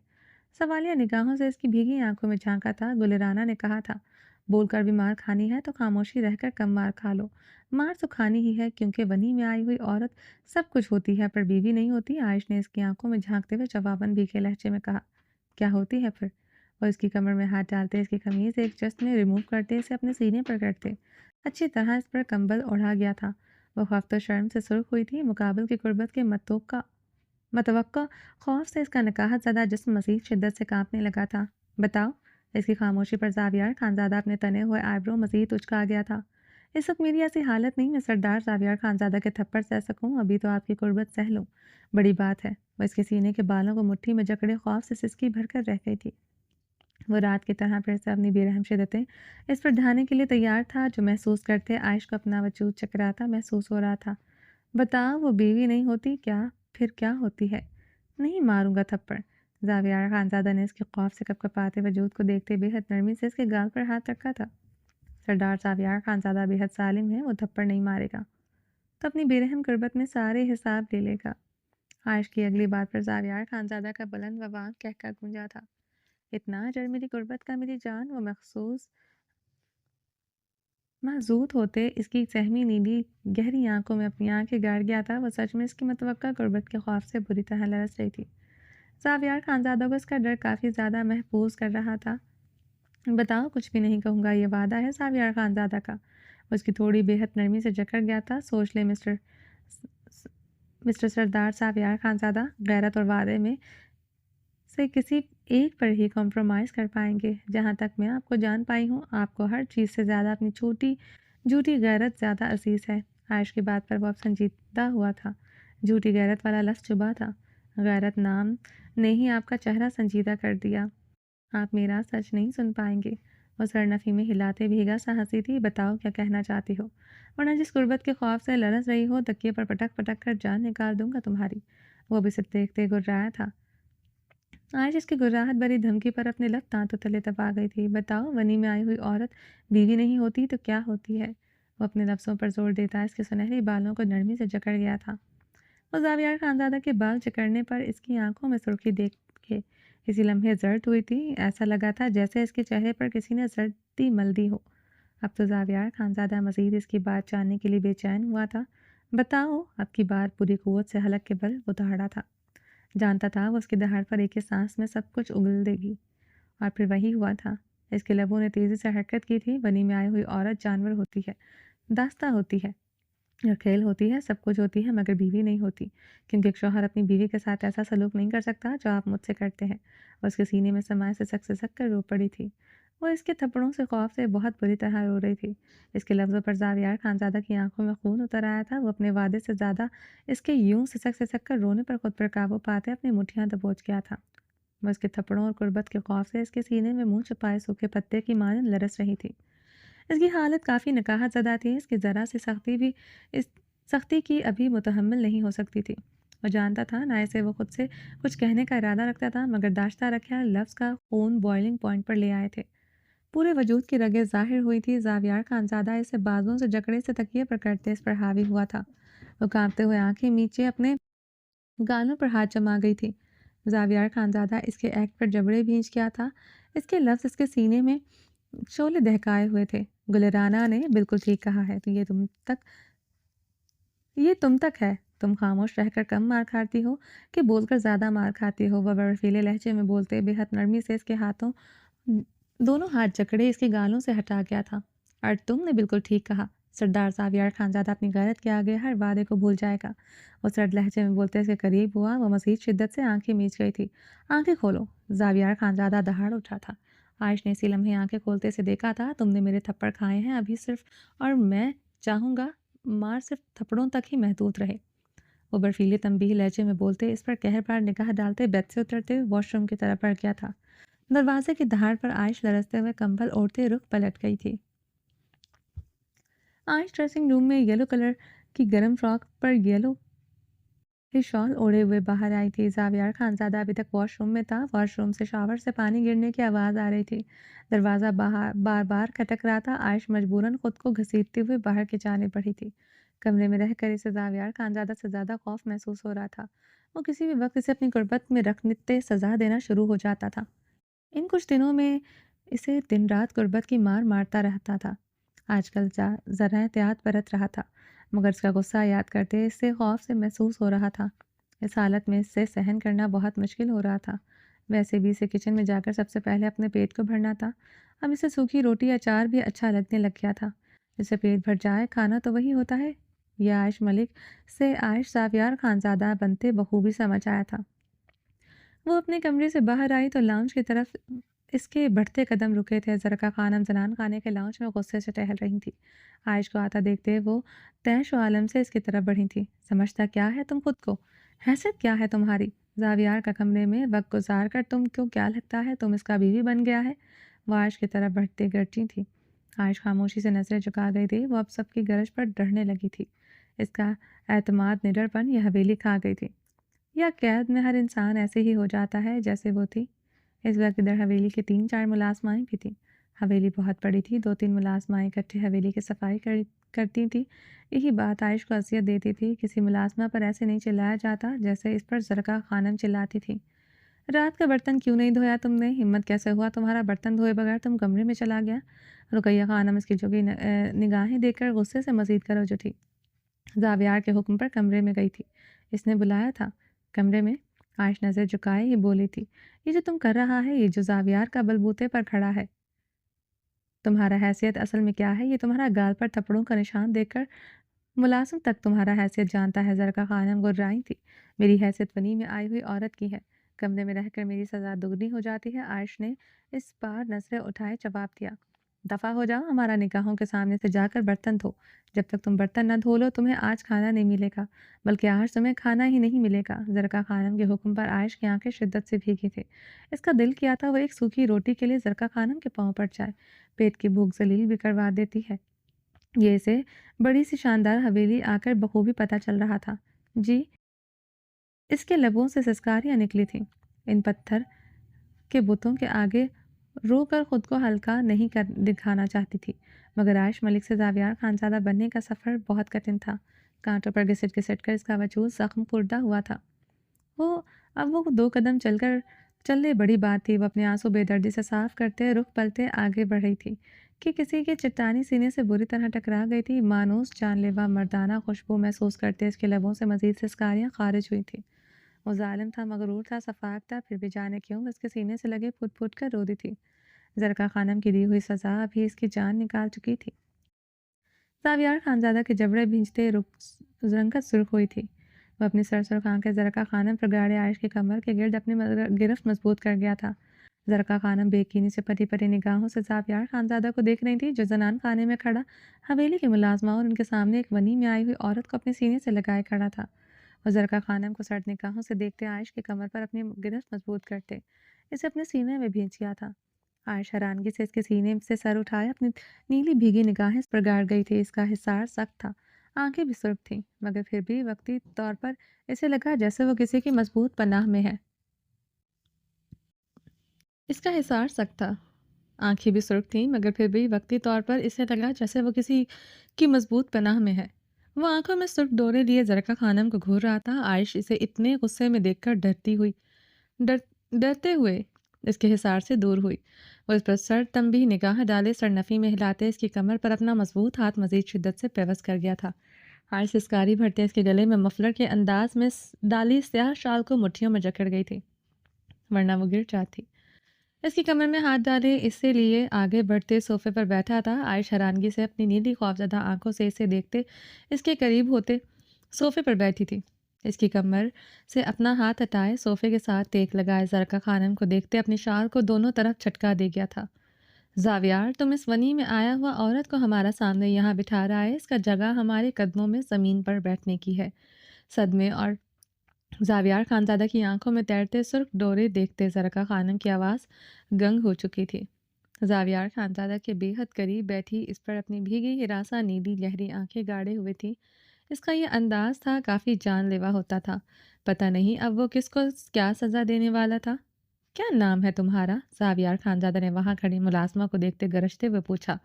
सवालिया निगाहों से इसकी भीगी आंखों में झांका था। गुलराना ने कहा था, बोलकर भी मार खानी है तो खामोशी रहकर कम मार खा लो। मार तो खानी ही है क्योंकि वनी में आई हुई औरत सब कुछ होती है पर बीवी नहीं होती। आयश ने इसकी आंखों में झांकते हुए जवाबन भीगे लहजे में कहा, क्या होती है फिर? और इसकी कमर में हाथ डालते इसकी कमीज एक जस्ट में रिमूव करते इसे अपने सीने पर करते अच्छी तरह इस पर कंबल ओढ़ा गया था। वह खौफ तो शर्म से सुर्ख हुई थी, मुकाबल की गुर्बत के मतवक्का खौफ से इसका नकाहत ज़दा जिस्म मज़ीद शिद्दत से कांपने लगा था। बताओ। इसकी खामोशी पर जावियार खानजादा अपने तने हुए आईब्रो मज़ीद उचका गया था। इस वक्त मेरी ऐसी हालत नहीं मैं सरदार जावियार खानजादा के थप्पड़ सह सकूं, अभी तो आपकी गुर्बत सह लूं, बड़ी बात है। वह इसके सीने के बालों को मुट्ठी में जकड़े खौफ से सिसकी भरकर रह गई थी। वो रात की तरह फिर से अपनी बेरहम शिद्दतें इस पर ढाने के लिए तैयार था। जो महसूस करते आयश को अपना वजूद चकराता महसूस हो रहा था। बताओ, वो बीवी नहीं होती क्या? फिर क्या होती है? नहीं मारूंगा थप्पड़। जावियार खानजादा ने इसके खौफ से कपकपाते वजूद को देखते बेहद नरमी से इसके गाल पर हाथ रखा था। सरदार जावियार खानजादा बेहद सालिम है, वो थप्पड़ नहीं मारेगा तो अपनी बेरहम गुर्बत में सारे हिसाब ले लेगा। आयश की अगली बात पर जावियार खानजादा का बुलंद ववाक कहकर गूंजा था। इतना अजर मेरी गुर्बत का मेरी जान। वो महसूस महजूद होते इसकी सहमी नीली गहरी आंखों में अपनी आंखें गाड़ गया था। वह सच में इसकी मतवक्का गुर्बत के खौफ से बुरी तरह लरस रही थी। जावियार खानजादा को इसका डर काफ़ी ज़्यादा महफूज कर रहा था। बताओ, कुछ भी नहीं कहूँगा, ये वादा है जावियार खानजादा का। उसकी थोड़ी बेहद नरमी से जकड़ गया था। सोच ले मिस्टर सरदार जावियार खानजादा, गैरत और वादे में से किसी एक पर ही कॉम्प्रोमाइज़ कर पाएंगे। जहाँ तक मैं आपको जान पाई हूँ, आपको हर चीज़ से ज़्यादा अपनी छोटी झूठी गैरत ज़्यादा अजीज़ है। आयश की बात पर वो अब संजीदा हुआ था। झूठी गैरत वाला लफ्ज़ चुभा था। गैरत नाम ने ही आपका चेहरा संजीदा कर दिया। आप मेरा सच नहीं सुन पाएंगे। वो सरनफी में हिलाते भीगा सा हंसी थी। बताओ, क्या कहना चाहती हो, वरना जिस गुर्बत के खौफ से लरस रही हो तकिए पर पटक पटक कर जान निकाल दूंगा तुम्हारी। वो भी सिर्फ देखते गुर्राया था। आज इसकी गुर्राहट भरी धमकी पर अपने लब दांतों तले दबा गई थी। बताओ, वनी में आई हुई औरत बीवी नहीं होती तो क्या होती है? वो अपने लफ्ज़ों पर जोर देता इसके सुनहरे बालों को नरमी से जकड़ गया था। वो जावियार खानजादा के बाल जकड़ने पर इसकी आंखों में सुर्खी देख के इसी लम्हे जर्द हुई थी। ऐसा लगा था जैसे इसके चेहरे पर किसी ने जर्दी मल दी हो। अब तो जावियार खानजादा मजीद इसकी बात जानने के लिए बेचैन हुआ था। बताओ। अब की बार पूरी कुव्वत से हलक के बल वो दहाड़ा था। जानता था वो उसकी दहाड़ पर एक ही सांस में सब कुछ उगल देगी। और फिर वही हुआ था। इसके लबों ने तेजी से हरकत की थी। बनी में आई हुई औरत जानवर होती है, दास्ता होती है, खेल होती है, सब कुछ होती है, मगर बीवी नहीं होती। क्योंकि एक शौहर अपनी बीवी के साथ ऐसा सलूक नहीं कर सकता जो आप मुझसे करते हैं। उसके सीने में समाये सिसक कर रो पड़ी थी। वो इसके थप्पड़ों से खौफ से बहुत बुरी तरह रो रही थी। इसके लफ्ज़ों पर जावियार खानजादा की आंखों में खून उतर आया था। वो अपने वादे से ज़्यादा इसके यूं सिसक कर रोने पर खुद पर काबू पाते अपनी मुठ्ठियां दबोच गया था। वो इसके थप्पड़ों और गुर्बत के खौफ से इसके सीने में मुंह छुपाए सूखे पत्ते की मानद लरस रही थी। इसकी हालत काफ़ी नकाहत ज़दा थी। इसकी ज़रा सी सख्ती की अभी मुतहम्मिल नहीं हो सकती थी। वो जानता था ना इसे वो खुद से कुछ कहने का इरादा रखता था, मगर दाश्ता रखा लफ्ज़ का खून बॉइलिंग पॉइंट पर ले आए थे। पूरे वजूद की रगें ज़ाहिर हुई थी। जावियार खानज़ादा इसे बाजुओं से जकड़े से तकिए पर करते इस पर हावी हुआ था। वो कांपते हुए आंखें नीचे अपने गालों पर हाथ जमा गई थी। जावियार खानज़ादा इसके एक्ट पर जबड़े भींच गया था। इसके लफ्ज़ इसके सीने में शोले दहकाए हुए थे। गुलराना ने बिल्कुल ठीक कहा है, तो ये तुम तक है। तुम खामोश रहकर कम मार खाती हो कि बोलकर ज़्यादा मार खाती हो। वह बर्फीले लहजे में बोलते बेहद नरमी से इसके हाथों दोनों हाथ जकड़े इसके गालों से हटा गया था। और तुमने बिल्कुल ठीक कहा। सरदार ज़ावियार खानज़ादा अपनी गैरत के आगे हर वादे को भूल जाएगा। वो सर्द लहजे में बोलते इसके करीब हुआ, वो मज़ीद शिद्दत से आंखें मीच गई थी। आंखें खोलो। ज़ावियार खानज़ादा दहाड़ उठा था। आयश ने इसी लम्हे आंखें खोलते से देखा था। तुमने मेरे थप्पड़ खाए हैं अभी सिर्फ, और मैं चाहूँगा मार सिर्फ थप्पड़ों तक ही महदूद रहे। वो बर्फीले तंबीह लहजे में बोलते, इस पर कहरबार निगाह डालते बेड से उतरते हुए वॉशरूम की तरफ बढ़ गया था। दरवाजे की दहाड़ पर आयश लरसते हुए कंबल ओढ़ते रुख पलट गई थी। आयश ड्रेसिंग रूम में येलो कलर की गर्म फ्रॉक पर येलो की शॉल ओढ़े हुए बाहर आई थी। ज़ावियार खानज़ादा अभी तक वॉशरूम में था। वॉशरूम से शावर से पानी गिरने की आवाज़ आ रही थी। दरवाज़ा बाहर बार बार खटक रहा था। आयश मजबूरन खुद को घसीटते हुए बाहर की जाने बढ़ी थी। कमरे में रहकर इसे ज़ावियार खानज़ादा से ज़्यादा खौफ महसूस हो रहा था। वो किसी भी वक्त इसे अपनी गुर्बत में रखते सज़ा देना शुरू हो जाता था। इन कुछ दिनों में इसे दिन रात गुर्बत की मार मारता रहता था। आजकल ज़रा एहतियात बरत रहा था, मगर इसका गुस्सा याद करते इससे खौफ से महसूस हो रहा था। इस हालत में इससे सहन करना बहुत मुश्किल हो रहा था। वैसे भी इसे किचन में जाकर सबसे पहले अपने पेट को भरना था। अब इसे सूखी रोटी अचार भी अच्छा लगने लग गया था। जिससे पेट भर जाए, खाना तो वही होता है। यह आयश मलिक से आयश ज़ावियार खानज़ादा बनते बखूबी समझ आया था। वो अपने कमरे से बाहर आई तो लाउंज की तरफ इसके बढ़ते कदम रुके थे। ज़रका खानम जनान खाने के लाउंज में गुस्से से टहल रही थी। आयश को आता देखते वो तैश आलम से इसकी तरफ बढ़ी थी। समझता क्या है तुम खुद को? हैसियत क्या है तुम्हारी? ज़ावियार का कमरे में वक्त गुजार कर तुम क्यों, क्या लगता है तुम इसका बीवी बन गया है? वो आयश की तरफ बढ़ते गरजी थी। आयश खामोशी से नजरें झुका गई थी। वो अब सबकी गरज पर डरने लगी थी। इसका एतमाद निडरपन यह हवेली खा गई थी। या कैद में हर इंसान ऐसे ही हो जाता है जैसे वो थी। इस वक्त इधर हवेली की 3-4 मुलाजमाएँ भी थीं। हवेली बहुत बड़ी थी। 2-3 मुलाजमाएँ इकट्ठे हवेली की सफाई करती थीं। यही बात आयश को अज़ियत देती थी। किसी मुलाजमा पर ऐसे नहीं चिल्लाया जाता जैसे इस पर ज़रका खानम चिल्लाती थी। रात का बर्तन क्यों नहीं धोया तुमने? हिम्मत कैसे हुआ तुम्हारा बर्तन धोए बगैर तुम कमरे में चला गया? रुकैया खानम इसकी झुकी निगाहें देखकर गुस्से से मज़ीद गरज उठी। ज़ावियार के हुक्म पर कमरे में गई थी। इसने बुलाया था। कमरे में आयश नज़र झुकाए ये बोली थी, ये जो तुम कर रहा है, ये जो ज़ावियार का बलबूते पर खड़ा है, तुम्हारा हैसियत असल में क्या है? ये तुम्हारा गाल पर थप्पड़ों का निशान देखकर मुलाजिम तक तुम्हारा हैसियत जानता है। ज़रका खानम गुर्राई थी। मेरी हैसियत वनी में आई हुई औरत की है। कमरे में रहकर मेरी सज़ा दुगनी हो जाती है। आयश ने इस बार नजरें उठाए जवाब दिया। दफ़ा हो जाओ, हमारा निगाहों के सामने से जाकर बर्तन धो। जब तक तुम बर्तन न धो लो तुम्हें आज खाना नहीं मिलेगा, बल्कि आज तुम्हें खाना ही नहीं मिलेगा। ज़रका खानम के हुक्म पर आयश की आंखें शिद्दत से भीगी थी। इसका दिल किया था वो एक सूखी रोटी के लिए ज़रका खानम के पाँव पड़ जाए। पेट की भूख जलील भी करवा देती है। ये इसे बड़ी सी शानदार हवेली आकर बखूबी पता चल रहा था। जी, इसके लबों से सिसकारियाँ निकली थीं। इन पत्थर के बुतों के आगे रोकर खुद को हल्का नहीं कर दिखाना चाहती थी, मगर आयश मलिक से ज़ावियार खानज़ादा बनने का सफ़र बहुत कठिन था। कांटों पर घिसट घिसट कर इसका वजूद ज़ख्म पुरदा हुआ था। वो अब वो 2 कदम चलने बड़ी बात थी। वो अपने आंसू बेदर्दी से साफ करते रुख पलटे आगे बढ़ रही थी कि किसी के चट्टानी सीने से बुरी तरह टकरा गई थी। मानूस जानलेवा मर्दाना खुशबू महसूस करते इसके लबों से मजीद सिसकारियाँ खारिज हुई थी। वो जालिम था, मगरूर था, सफाक था, फिर भी जाने क्यों इसके सीने से लगे फुट फुट कर रो दी थी। ज़रका खानम की दी हुई सज़ा अभी इसकी जान निकाल चुकी थी। ज़ावियार खानज़ादा के जबड़े भींचते रंगत सुर्ख हुई थी। वह अपनी सरसुर्ख आंखें ज़रका खानम पर गाड़े आयश की कमर के गिर्द अपनी गिरफ्त मजबूत कर गया था। ज़रका खानम बेकीनी से परी परी निगाहों से ज़ावियार खानज़ादा को देख रही थी, जो जनान खाने में खड़ा हवेली के मुलाजमा और उनके सामने एक वनी में आई हुई औरत को अपने सीने से लगाए खड़ा था। और ज़रका खानम को सर्द निगाहों से देखते आयश की कमर पर अपनी गिरफ्त मजबूत करते इसे अपने सीने में भींच गया था। आयश हैरानगी से इसके सीने से सर उठाए अपनी नीली भीगी निगाहें इस पर गाड़ गई थी। इसका हिसार सख्त था, आंखें भी सुर्ख थीं, मगर फिर भी वक्ती तौर पर इसे लगा जैसे वो किसी की मजबूत पनाह में है। इसका हिसार सख्त था, आंखें भी सुर्ख थीं, मगर फिर भी वक्ती तौर पर इसे लगा जैसे वो किसी की मजबूत पनाह में है। वो आंखों में सुर्ख डोरे लिए ज़रका खानम को घूर रहा था। आयश इसे इतने गुस्से में देखकर डर डरते हुए इसके हिसार से दूर हुई। वो इस पर सर तंबी निगाह डाले सरनफी में हिलाते इसकी कमर पर अपना मजबूत हाथ मजीद शिद्दत से पेवस कर गया था। आयश सिसकारी भरते इसके गले में मफलर के अंदाज में डाली स्याह शाल को मुट्ठियों में जकड़ गई थी, वरना वो गिर जाती। اس کی کمر میں ہاتھ ڈالے اسے لیے آگے بڑھتے صوفے پر بیٹھا تھا۔ عائش حیرانگی سے اپنی نیلی خوفزدہ آنکھوں سے اسے دیکھتے اس کے قریب ہوتے صوفے پر بیٹھی تھی۔ اس کی کمر سے اپنا ہاتھ ہٹائے صوفے کے ساتھ ٹیک لگائے زرقا خانم کو دیکھتے اپنی شال کو دونوں طرف چھٹکا دے گیا تھا۔ زاویار، تم اس ونی میں آیا ہوا عورت کو ہمارا سامنے یہاں بٹھا رہا ہے، اس کا جگہ ہمارے قدموں میں زمین پر بیٹھنے کی ہے۔ صدمے اور زاویار خانزادہ کی آنکھوں میں تیرتے سرخ ڈورے دیکھتے زرقا خانم کی آواز گنگ ہو چکی تھی۔ زاویار خانزادہ کے بے حد قریب بیٹھی اس پر اپنی بھیگی ہراساں نیلی گہری آنکھیں گاڑے ہوئے تھی۔ اس کا یہ انداز تھا کافی جان لیوا ہوتا تھا۔ پتہ نہیں اب وہ کس کو کیا سزا دینے والا تھا۔ کیا نام ہے تمہارا؟ زاویار خانزادہ نے وہاں کھڑی ملازمہ کو دیکھتے گرجتے ہوئے پوچھا۔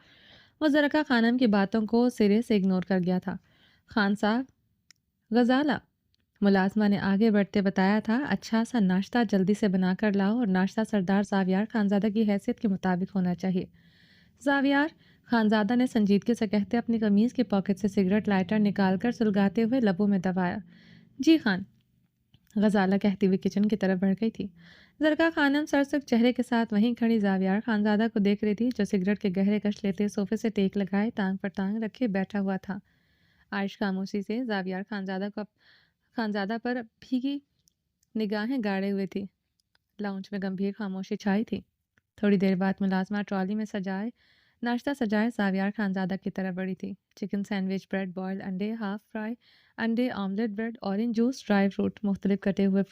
وہ زرقا خانم کی باتوں کو سرے سے اگنور کر گیا تھا۔ خان صاحب، غزالہ، ملازمہ نے آگے بڑھتے بتایا تھا۔ اچھا سا ناشتہ جلدی سے بنا کر لاؤ، اور ناشتہ سردار زاویار خانزادہ کی حیثیت کے مطابق ہونا چاہیے۔ زاویار خانزادہ نے سنجیدگی سے کہتے اپنی قمیض کے پاکٹ سے سگریٹ لائٹر نکال کر سلگاتے ہوئے لبوں میں دبایا۔ جی خان، غزالہ کہتی ہوئی کچن کی طرف بڑھ گئی تھی۔ زرقا خانم سرسبز چہرے کے ساتھ وہیں کھڑی زاویار خانزادہ کو دیکھ رہی تھی، جو سگریٹ کے گہرے کش لیتے صوفے سے ٹیک لگائے ٹانگ پر ٹانگ رکھے بیٹھا ہوا تھا۔ عائش خاموشی سے زاویار خانزادہ پر بھیگی نگاہیں گاڑے ہوئے تھی۔ لاؤنج میں گمبھیر خاموشی چھائی تھی۔ تھوڑی دیر بعد ملازمہ ٹرالی میں ناشتہ سجائے زاویار خانزادہ کی طرف بڑھی تھی۔ چکن سینڈوچ، بریڈ بوائلڈ انڈے، ہاف فرائی انڈے، omelette bread, orange juice, dry fruit, مختلف کٹے ہوئے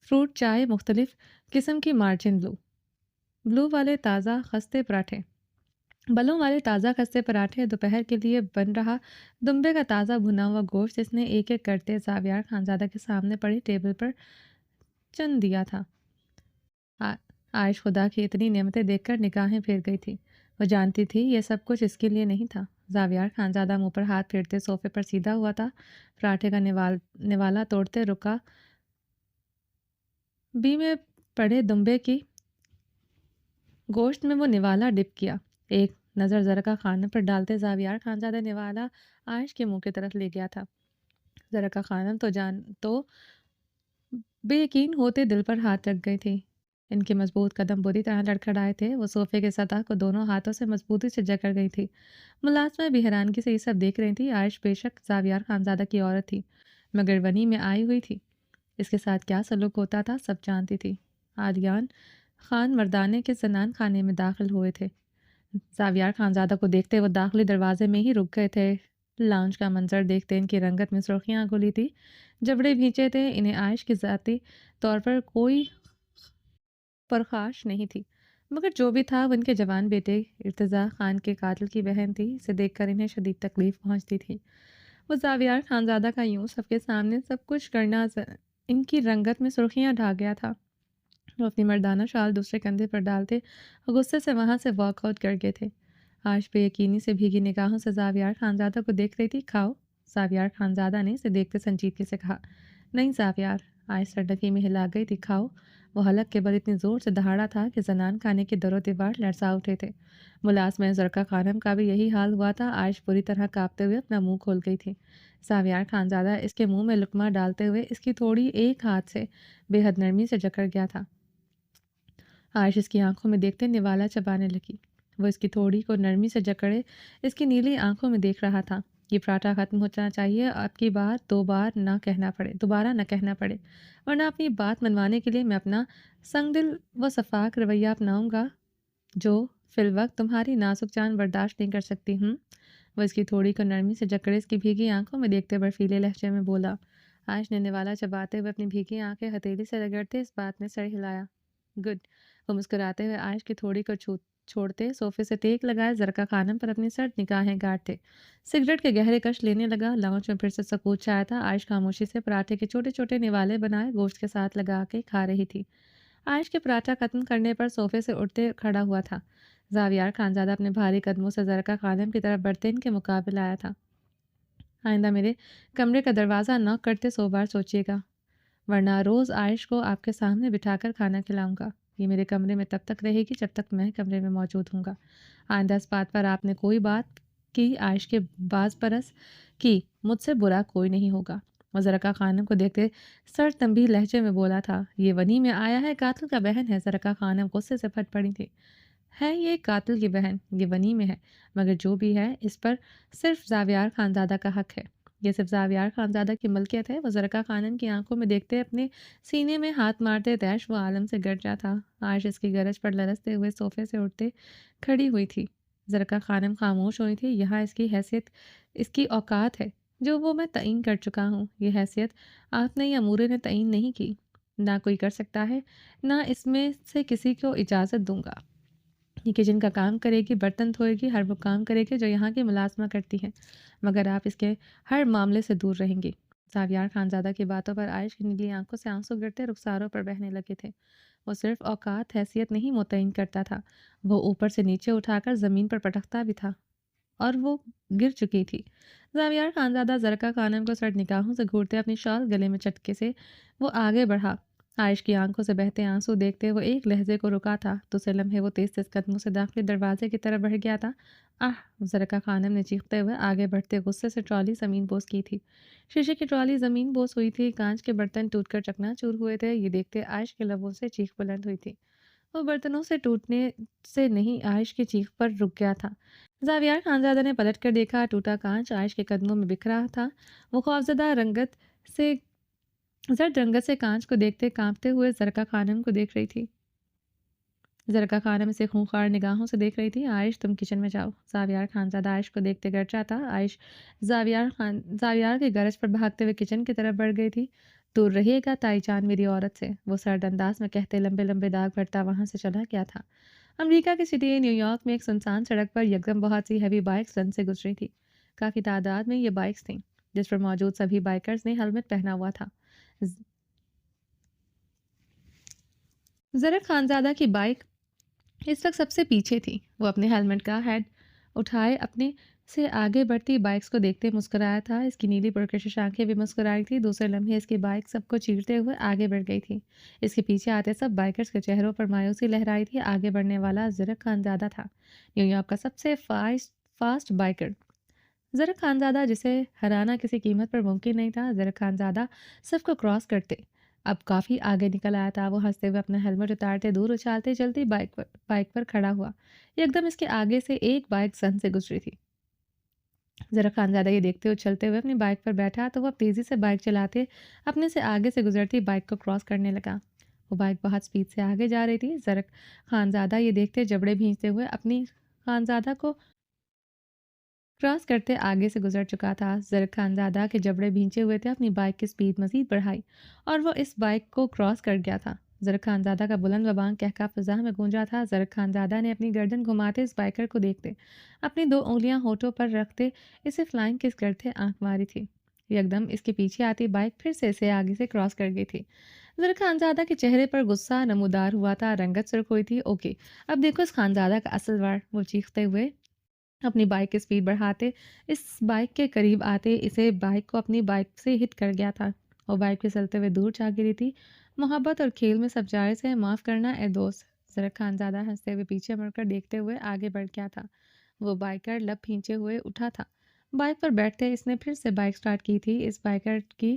فروٹ چائے، مختلف قسم کی مارجن بلوں والے تازہ خستے پراٹھے، دوپہر کے لیے بن رہا دمبے کا تازہ بھنا ہوا گوشت اس نے ایک ایک کرتے زاویار خانزادہ کے سامنے پڑی ٹیبل پر چن دیا تھا۔ عائش خدا کی اتنی نعمتیں دیکھ کر نگاہیں پھیر گئی تھی۔ وہ جانتی تھی یہ سب کچھ اس کے لیے نہیں تھا۔ زاویار خانزادہ منہ پر ہاتھ پھیرتے صوفے پر سیدھا ہوا تھا، پراٹھے کا نوالا توڑتے رکا بی میں پڑے دمبے کی گوشت میں وہ نوالا ڈپ کیا۔ ایک نظر زرقا خانم پر ڈالتے زاویار خانزادہ نوالا عائش کے منہ کی طرف لے گیا تھا۔ زرقا خانم تو بے یقین ہوتے دل پر ہاتھ رکھ گئی تھی۔ ان کے مضبوط قدم بری طرح لڑکھڑائے تھے۔ وہ صوفے کے سطح کو دونوں ہاتھوں سے مضبوطی سے جکڑ گئی تھی۔ ملازمہ بھی حیرانگی سے یہ سب دیکھ رہی تھی۔ عائش بے شک زاویار خانزادہ کی عورت تھی، مگر ونی میں آئی ہوئی تھی۔ اس کے ساتھ کیا سلوک ہوتا تھا سب جانتی تھی۔ عالیان خان مردانے کے زنان خانے میں داخل ہوئے تھے۔ زاویار خانزادہ کو دیکھتے وہ داخلی دروازے میں ہی رک گئے تھے۔ لاؤنج کا منظر دیکھتے ان کی رنگت میں سرخیاں گھلی تھی، جبڑے بھینچے تھے۔ انہیں عائش کی ذاتی طور پر کوئی پرخاش نہیں تھی، مگر جو بھی تھا وہ ان کے جوان بیٹے ارتضیٰ خان کے قاتل کی بہن تھی۔ اسے دیکھ کر انہیں شدید تکلیف پہنچتی تھی۔ وہ زاویار خانزادہ کا یوں سب کے سامنے سب کچھ کرنا ان کی رنگت میں سرخیاں ڈھا گیا تھا۔ وہ اپنی مردانہ شال دوسرے کندھے پر ڈالتے غصے سے وہاں سے واک آؤٹ کر گئے تھے۔ عائش بے یقینی سے بھیگی نگاہوں سے زاویار خانزادہ کو دیکھ رہی تھی۔ کھاؤ، زاویار خانزادہ نے اسے دیکھتے سنجیدگی سے کہا۔ نہیں زاویار، عائش سرنگی میں ہلا گئی تھی۔ کھاؤ۔ وہ حلق کے بل اتنی زور سے دہاڑا تھا کہ زنان خانے کے در و دیوار لرزا اٹھے تھے۔ ملازمہ زرقا خانم کا بھی یہی حال ہوا تھا۔ عائش بری طرح کانپتے ہوئے اپنا منہ کھول گئی تھی۔ زاویار خانزادہ اس کے منہ میں لقمہ ڈالتے ہوئے اس کی تھوڑی ایک ہاتھ سے بے حد نرمی سے جکڑ گیا تھا۔ عائش اس کی آنکھوں میں دیکھتے نوالا چبانے لگی۔ وہ اس کی تھوڑی کو نرمی سے جکڑے اس کی نیلی آنکھوں میں دیکھ رہا تھا۔ یہ پراٹھا ختم ہونا چاہیے، اب کی بار دوبارہ نہ کہنا پڑے، ورنہ اپنی بات منوانے کے لیے میں اپنا سنگ دل و شفاق رویہ اپناؤں گا، جو فی الوقت تمہاری نازک جان برداشت نہیں کر سکتی۔ وہ اس کی تھوڑی کو نرمی سے جکڑے اس کی بھیگی آنکھوں میں دیکھتے برفیلے لہجے میں بولا۔ عائش نے نوالا چباتے ہوئے اپنی بھیگی آنکھیں ہتھیلی سے رگڑتے اس بات میں سر ہلایا۔ گڈ۔ وہ مسکراتے ہوئے عائش کی تھوڑی کو چھوڑتے صوفے سے ٹیک لگائے زرقا خانم پر اپنی سرد نگاہیں گاڑتے سگریٹ کے گہرے کش لینے لگا۔ لاؤنج میں پھر سے سکوت چھایا تھا۔ عائش خاموشی سے پراٹھے کے چھوٹے چھوٹے نوالے بنائے گوشت کے ساتھ لگا کے کھا رہی تھی۔ عائش کے پراٹھا ختم کرنے پر صوفے سے اٹھتے کھڑا ہوا تھا۔ زاویار خانزادہ اپنے بھاری قدموں سے زرقا خانم کی طرف بڑھتے ان کے مقابل آیا تھا۔ آئندہ میرے کمرے کا دروازہ ناک کرتے 100 بار سوچیے گا، ورنہ روز عائش کو آپ کے سامنے بٹھا کر کھانا کھلاؤں گا۔ یہ میرے کمرے میں تب تک رہے گی جب تک میں کمرے میں موجود ہوں گا۔ آئندہ اس بات پر آپ نے کوئی بات کی عائش کے باز پرس کی، مجھ سے برا کوئی نہیں ہوگا۔ وہ زرقا خانم کو دیکھتے سر تنبیہ لہجے میں بولا تھا، یہ ونی میں آیا ہے، قاتل کا بہن ہے۔ زرقا خانم غصے سے پھٹ پڑی تھی، ہے یہ قاتل کی بہن، یہ ونی میں ہے، مگر جو بھی ہے اس پر صرف زاویار خانزادہ کا حق ہے، یہ صرف زاویار خانزادہ کی ملکیت ہے۔ وہ زرقا خانم کی آنکھوں میں دیکھتے اپنے سینے میں ہاتھ مارتے تیش وہ عالم سے گٹ جا تھا۔ آج اس کی گرج پر لرزتے ہوئے صوفے سے اٹھتے کھڑی ہوئی تھی۔ زرقا خانم خاموش ہوئی تھی۔ یہاں اس کی حیثیت، اس کی اوقات ہے جو وہ میں تعین کر چکا ہوں۔ یہ حیثیت آپ نے یا مورے نے تعین نہیں کی، نہ کوئی کر سکتا ہے، نہ اس میں سے کسی کو اجازت دوں گا۔ یہ کچن کا کام کرے گی، برتن دھوئے گی، ہر وہ کام کرے گی جو یہاں کی ملازمہ کرتی ہیں، مگر آپ اس کے ہر معاملے سے دور رہیں گی۔ زاویار خانزادہ کی باتوں پر عائش کی نیلی آنکھوں سے آنسو گرتے رخساروں پر بہنے لگے تھے۔ وہ صرف اوقات حیثیت نہیں متعین کرتا تھا، وہ اوپر سے نیچے اٹھا کر زمین پر پٹکتا بھی تھا، اور وہ گر چکی تھی۔ زاویار خانزادہ زرقا خانم کو سرد نگاہوں سے گھورتے اپنی شال گلے میں چٹکے سے وہ آگے بڑھا۔ عائش کی آنکھوں سے بہتے آنسو دیکھتے وہ ایک لہجے کو رکا تھا، دوسرے لمحے وہ تیز تیز قدموں سے داخلی دروازے کی طرف بڑھ گیا تھا۔ زرقا خانم نے چیختے ہوئے آگے بڑھتے غصے سے ٹرالی زمین بوس کی تھی۔ شیشے کی ٹرالی زمین بوس ہوئی تھی، کانچ کے برتن ٹوٹ کر چکنا چور ہوئے تھے۔ یہ دیکھتے عائش کے لبوں سے چیخ بلند ہوئی تھی۔ وہ برتنوں سے ٹوٹنے سے نہیں، عائش کی چیخ پر رک گیا تھا۔ زاویار خانزادہ نے پلٹ کر دیکھا، ٹوٹا کانچ عائش کے قدموں میں بکھرا تھا۔ وہ خوفزدہ زرد رنگت سے کانچ کو دیکھتے کانپتے ہوئے زرقا خانم کو دیکھ رہی تھی۔ زرقا خانم اسے خونخوار نگاہوں سے دیکھ رہی تھی۔ عائش تم کچن میں جاؤ۔ زاویار خانزادہ عائش کو دیکھتے گرجا تھا۔ عائش زاویار کے گرج پر بھاگتے ہوئے کچن کی طرف بڑھ گئی تھی۔ دور رہیے گا تائی جان میری عورت سے، وہ سرد انداز میں کہتے لمبے لمبے داغ بھرتا وہاں سے چلا گیا تھا۔ امریکہ کی سٹی نیو یارک میں ایک سنسان سڑک پر یکدم بہت سی ہیوی بائکس رن سے گزری تھی۔ کافی تعداد میں یہ بائکس تھیں، جس پر موجود سبھی بائکرز نے ہیلمٹ پہنا ہوا تھا۔ زرق خانزادہ کی بائک اس وقت سب سے پیچھے تھی۔ وہ اپنے ہیلمٹ کا ہیڈ اٹھائے اپنے سے آگے بڑھتی بائکس کو دیکھتے مسکرایا تھا۔ اس کی نیلی پرکشش آنکھیں بھی مسکرائی تھی۔ دوسرے لمحے اس کی بائک سب کو چیرتے ہوئے آگے بڑھ گئی تھی۔ اس کے پیچھے آتے سب بائکرز کے چہروں پر مایوسی لہرائی تھی۔ آگے بڑھنے والا زرق خانزادہ تھا، نیو یارک کا سب سے فاسٹ بائکر۔ زرق خانزادہ جسے ہرانا کسی قیمت پر ممکن نہیں تھا۔ زرق خانزادہ سب کو کراس کرتے اب کافی آگے نکل آیا تھا۔ وہ ہنستے ہوئے اپنا ہیلمٹ اتارتے دور اچھالتے چلتی بائک پر کھڑا ہوا۔ یکدم اس کے آگے سے ایک بائک زن سے گزری تھی۔ زرق خانزادہ یہ دیکھتے اچھلتے ہوئے اپنی بائک پر بیٹھا تو وہ اب تیزی سے بائک چلاتے اپنے سے آگے سے گزرتی بائک کو کراس کرنے لگا۔ وہ بائک بہت سپیڈ سے آگے جا رہی تھی۔ زرق خانزادہ یہ دیکھتے جبڑے بھینچتے ہوئے اپنی خانزادہ کو کراس کرتے آگے سے گزر چکا تھا۔ زرق خانزادہ کے جبڑے بھینچے ہوئے تھے، اپنی بائک کی سپیڈ مزید بڑھائی اور وہ اس بائک کو کراس کر گیا تھا۔ زرق خانزادہ کا بلند و بانگ کہکا فضا میں گونجا تھا۔ زرق خانزادہ نے اپنی گردن گھماتے اس بائکر کو دیکھتے اپنی 2 انگلیاں ہونٹوں پر رکھتے اسے فلائنگ کس کرتے آنکھ ماری تھی۔ یکدم اس کے پیچھے آتی بائک پھر سے اسے آگے سے کراس کر گئی تھی۔ زرق خانزادہ کے چہرے پر غصہ نمودار ہوا تھا، رنگت سرخ ہوئی تھی۔ اوکے، اب دیکھو اس خانزادہ کا اصل وار، وہ چیختے ہوئے اپنی بائک کی سپیڈ بڑھاتے اس بائک کے قریب آتے اسے بائک کو اپنی بائک سے ہٹ کر گیا تھا۔ وہ بائک پھسلتے ہوئے دور جا گری تھی۔ محبت اور کھیل میں سب جائز ہے، معاف کرنا اے دوست۔ زرق خانزادہ ہنستے ہوئے پیچھے مڑ کر دیکھتے ہوئے آگے بڑھ گیا تھا۔ وہ بائکر لب کھینچے ہوئے اٹھا تھا۔ بائک پر بیٹھتے اس نے پھر سے بائک سٹارٹ کی تھی۔ اس بائکر کی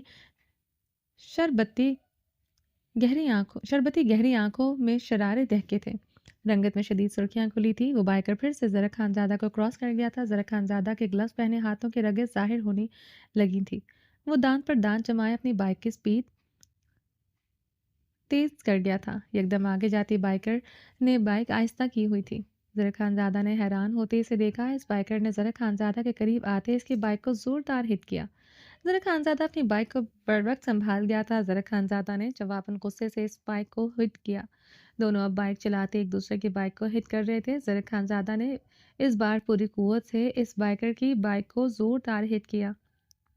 شربتی گہری آنکھوں میں شرارے دہکے تھے، رنگت میں شدید سرخیاں کھلی تھی۔ وہ بائکر پھر سے زرق خانزادہ کو کراس کر گیا تھا۔ زرق خانزادہ کے گلوز پہنے ہاتھوں کی رگیں ظاہر ہونے لگی تھی۔ وہ دانت پر دانت جمائے اپنی بائک کی سپیڈ تیز کر گیا تھا۔ یکدم آگے جاتی بائکر نے بائک آہستہ کی ہوئی تھی۔ زرق خانزادہ نے حیران ہوتے اسے دیکھا۔ اس بائکر نے زرق خانزادہ کے قریب آتے اس کی بائک کو زوردار ہٹ کیا۔ زرق خانزادہ اپنی بائک کو بروقت سنبھال گیا تھا۔ زرق خانزادہ نے جواباً غصے سے اس بائک کو ہٹ کیا۔ دونوں اب بائک چلاتے ایک دوسرے کی بائک کو ہٹ کر رہے تھے۔ زرق خانزادہ نے اس بار پوری قوت سے اس بائکر کی بائک کو زوردار ہٹ کیا۔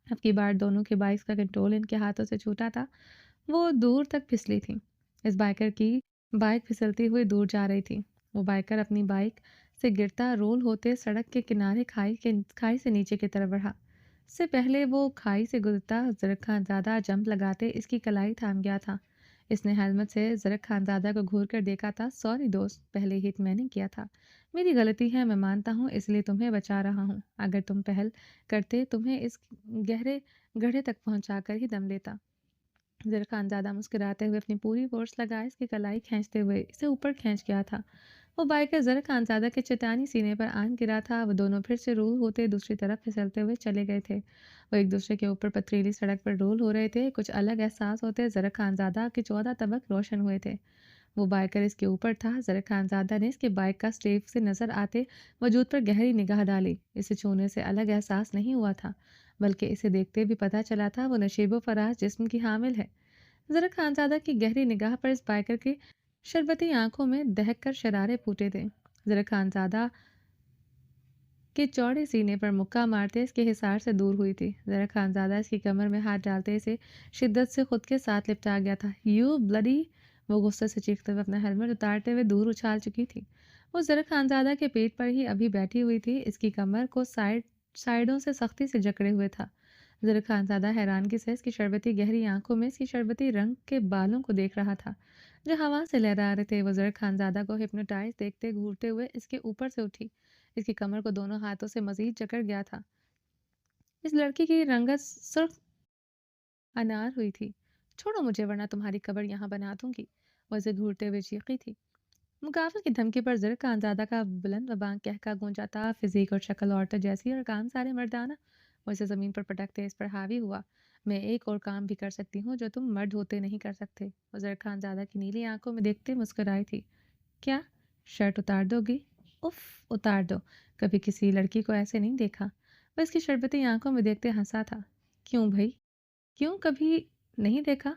اب کی بار دونوں کی بائکس کا کنٹرول ان کے ہاتھوں سے چھوٹا تھا۔ وہ دور تک پھسلی تھی۔ اس بائکر کی بائک پھسلتی ہوئی دور جا رہی تھی۔ وہ بائکر اپنی بائک سے گرتا رول ہوتے سڑک کے کنارے کھائی سے نیچے کی طرف بڑھا۔ اس سے پہلے وہ کھائی سے گزرتا زرق خانزادہ جمپ لگاتے اس کی کلائی تھام گیا تھا۔ इसने हेलमेट से ज़रक खानज़ादा को घूर कर देखा था। सॉरी दोस्त, पहले हिट मैंने किया था। मेरी गलती है, मैं मानता हूँ, इसलिए तुम्हें बचा रहा हूँ। अगर तुम पहल करते तुम्हें इस गहरे गड्ढे तक पहुँचा कर ही दम लेता। ज़रा खानज़ादा मुस्कुराते हुए अपनी पूरी फोर्स लगाए इसकी कलाई खींचते हुए इसे ऊपर खींच गया था। वो बाइकर ज़रा खानज़ादा के चट्टानी सीने पर आन गिरा था। वो दोनों फिर से रोल होते दूसरी तरफ फिसलते हुए चले गए थे। वो एक दूसरे के ऊपर पथरीली सड़क पर रोल हो रहे थे। कुछ अलग एहसास होते ज़रा खानज़ादा के 14 तबक रोशन हुए थे। वो बाइकर इसके ऊपर था। ज़रा खानज़ादा ने इसके बाइक का स्टेप से नज़र आते वजूद पर गहरी निगाह डाली। इसे छूने से अलग एहसास नहीं हुआ था, बल्कि इसे देखते भी पता चला था वो नशीबो फराज जिस्म की हामिल है। ज़रा खानज़ादा की गहरी निगाह पर इस बाइकर की शरबती आंखों में दहक कर शरारे फूटे थे। ज़रा खानज़ादा के चौड़े सीने पर मुक्का मारते इसके हिसार से दूर हुई थी। ज़रा खानज़ादा इसकी कमर में हाथ डालते इसे शिद्दत से खुद के साथ लिपटा गया था। You bloody! वो गुस्से से चीखते हुए अपना हेलमेट उतारते हुए दूर उछाल चुकी थी। वो ज़रा खानज़ादा के पेट पर ही अभी बैठी हुई थी। इसकी कमर को साइडों से सख्ती से जकड़े हुए था। ज़रा खानज़ादा हैरानगी से इसकी शरबती गहरी आंखों में इसकी शरबती रंग के बालों को देख रहा था जो हवा से लहरा रहे थे। वो ज़रा खानज़ादा को हिप्नोटाइज देखते घूरते हुए इसके ऊपर से उठी। इसकी कमर को दोनों हाथों से मजीद जकड़ गया था। इस लड़की की रंगत सुर्ख अनार हुई थी। छोड़ो मुझे वरना तुम्हारी कब्र यहाँ बना दूंगी, वो इसे घूरते हुए चीखी थी। मुकाबले की धमकी पर ज़रा खानज़ादा का बुलंद व बांक कहका गूंजा था। फिजीक और शक्ल औरतों जैसी और काम सारे मर्दाना। वो इसे ज़मीन पर पटकते इस पर हावी हुआ। मैं एक और काम भी कर सकती हूँ जो तुम मर्द होते नहीं कर सकते। वो ज़रा खानज़ादा की नीली आंखों में देखते मुस्कुराई थी। क्या? शर्ट उतार दोगी? उफ, उतार दो। कभी किसी लड़की को ऐसे नहीं देखा। वह इसकी शरबती आंखों में देखते हंसा था। क्यों भाई? क्यों कभी नहीं देखा?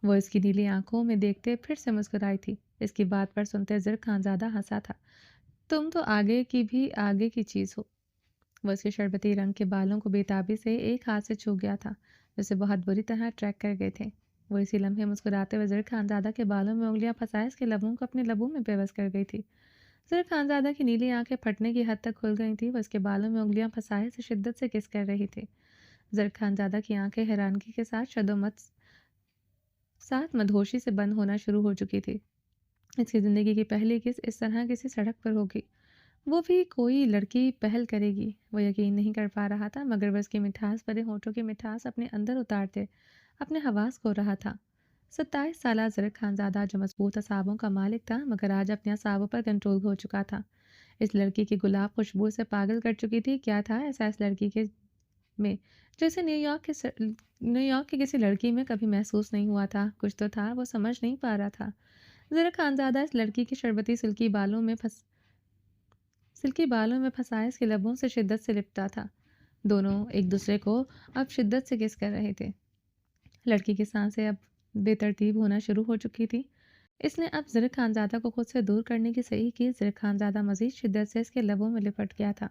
वो इसकी नीली आंखों में देखते फिर से मुस्कुराई थी। इसकी बात पर सुनते ज़र खानज़ादा हंसा था। तुम तो आगे की भी आगे की चीज़ हो। वो उसके शरबती रंग के बालों को बेताबी से एक हाथ से छू गया था, जिसे बहुत बुरी तरह ट्रैक कर गए थे। वो इसी लम्हे मुस्कुराते हुए ज़र खानज़ादा के बालों में उंगलियां फंसाए इसके लबों को अपने लबों में बेबस कर गई थी। ज़र खानज़ादा की नीली आंखें फटने की हद तक खुल गई थी। वो इसके बालों में उंगलियां फंसाए से शिद्दत से किस कर रही थी। ज़र खानज़ादा की आंखें हैरानगी के साथ शदोमत साथ मदहोशी से बंद होना शुरू हो चुकी थी। इसकी ज़िंदगी की पहली किस इस तरह किसी सड़क पर होगी, वो भी कोई लड़की पहल करेगी। वो यकीन नहीं कर पा रहा था, मगर वह उसकी मिठास भरे होठों की मिठास अपने अंदर उतारते अपने हवास खो रहा था। 27 साला ज़रक खानज़ादा जो मजबूत असाबों का मालिक था, मगर आज अपने असाबों पर कंट्रोल हो चुका था। इस लड़की की गुलाब खुशबू से पागल कर चुकी थी। क्या था ऐसा इस लड़की के में जैसे न्यूयॉर्क की किसी लड़की में कभी महसूस नहीं हुआ था। कुछ तो था, वो समझ नहीं पा रहा था। ज़रा खानज़ादा इस लड़की की शरबती सिल्की बालों में फंसाए इसके लबों से शिद्दत से लिपटा था। दोनों एक दूसरे को अब शिद्दत से किस कर रहे थे। लड़की की सांसें अब बेतरतीब होना शुरू हो चुकी थी। इसने अब ज़रा खानज़ादा को खुद से दूर करने की सही की। ज़रा खानज़ादा मज़ीद शिद्दत से इसके लबों में लिपट गया था।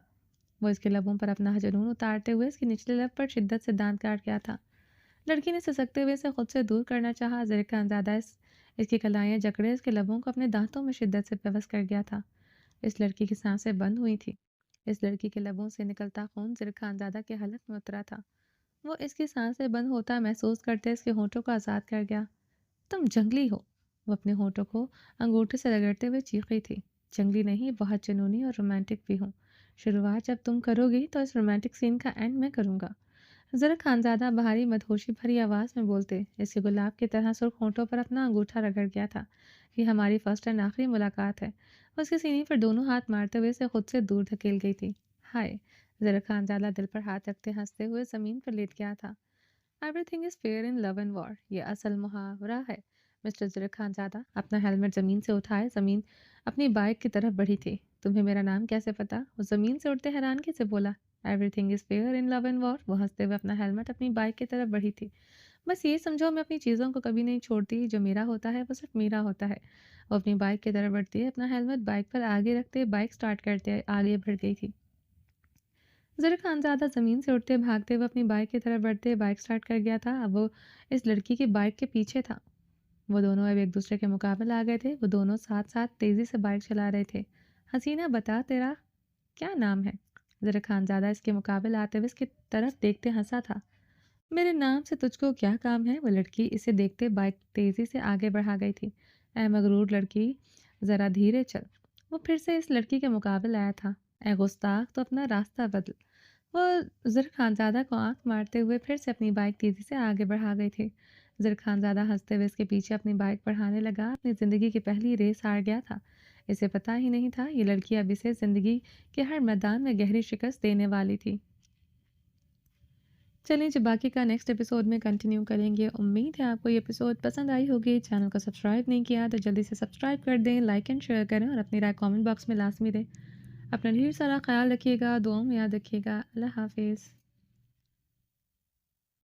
वो इसके लबों पर अपना जुनून उतारते हुए इसके निचले लब पर शिद्दत से दांत काट गया था। लड़की ने सिसकते हुए इसे खुद से दूर करना चाहा। ज़रा खानज़ादा इसकी कलाइयाँ जकड़े इसके लबों को अपने दांतों में शिद्दत से बेबस कर गया था। इस लड़की की सांसें बंद हुई थी। इस लड़की के लबों से निकलता खून ज़रा खानज़ादा के हलक में उतरा था। वो इसकी सांसें बंद होता महसूस करते इसके होठों को आज़ाद कर गया। तुम जंगली हो, वो अपने होठों को अंगूठे से रगड़ते हुए चीखी थी। जंगली नहीं, बहुत जुनूनी और रोमांटिक भी हूँ। शुरुआत जब तुम करोगी तो इस रोमांटिक सीन का एंड मैं करूँगा। ज़रा खानज़ादा बाहरी मदहोशी भरी आवाज़ में बोलते इसके गुलाब की तरह सुर्ख होठों पर अपना अंगूठा रगड़ गया था। ये हमारी फर्स्ट एंड आखिरी मुलाकात है। उसके सीने पर दोनों हाथ मारते हुए इसे खुद से दूर धकेल गई थी। हाय! ज़रा खानज़ादा दिल पर हाथ रखते हंसते हुए ज़मीन पर लेट गया था। Everything is fair in love and war, ये असल मुहावरा है। मिस्टर ज़रा खानज़ादा अपना हेलमेट ज़मीन से उठाए ज़मीन अपनी बाइक की तरफ बढ़ी थी। तुम्हें मेरा नाम कैसे पता? वो ज़मीन से उठते हैरानगी से बोला। Everything is fair in love and war, वो हंसते हुए अपना हेलमेट अपनी बाइक की तरफ बढ़ी थी। बस ये समझो, मैं अपनी चीज़ों को कभी नहीं छोड़ती। जो मेरा होता है वो सिर्फ मेरा होता है। वो अपनी बाइक की तरफ बढ़ती है, अपना हेलमेट बाइक पर आगे रखते बाइक स्टार्ट करते आगे बढ़ गई थी। ज़रा खानज़ादा ज़मीन से उठते भागते हुए अपनी बाइक की तरफ बढ़ते बाइक स्टार्ट कर गया था। अब वो इस लड़की की बाइक के पीछे था। वो दोनों अब एक दूसरे के मुकाबले आ गए थे। वो दोनों साथ साथ तेज़ी से बाइक चला रहे थे। हसीना, बता तेरा क्या नाम है? ज़रा खानज़ादा इसके मुकाबले आते हुए इसकी तरफ देखते हंसा था। میرے نام سے تجھ کو کیا کام ہے؟ وہ لڑکی اسے دیکھتے بائک تیزی سے آگے بڑھا گئی تھی۔ اے مغرور لڑکی، ذرا دھیرے چل۔ وہ پھر سے اس لڑکی کے مقابل آیا تھا۔ اے گستاخ، تو اپنا راستہ بدل۔ وہ زر خانزادہ کو آنکھ مارتے ہوئے پھر سے اپنی بائک تیزی سے آگے بڑھا گئی تھی۔ زر خانزادہ ہنستے ہوئے اس کے پیچھے اپنی بائک بڑھانے لگا۔ اپنی زندگی کی پہلی ریس ہار گیا تھا۔ اسے پتہ ہی نہیں تھا یہ لڑکی اب اسے زندگی کے ہر میدان میں گہری شکست دینے والی تھی۔ چلیں جی، باقی کا نیکسٹ ایپیسوڈ میں کنٹینیو کریں گے۔ امید ہے آپ کو یہ ایپیسوڈ پسند آئی ہوگی۔ چینل کو سبسکرائب نہیں کیا تو جلدی سے سبسکرائب کر دیں، لائک اینڈ شیئر کریں اور اپنی رائے کامنٹ باکس میں لازمی دیں۔ اپنا ڈھیر سارا خیال رکھیے گا، دعاؤں میں یاد رکھیے گا۔ اللہ حافظ۔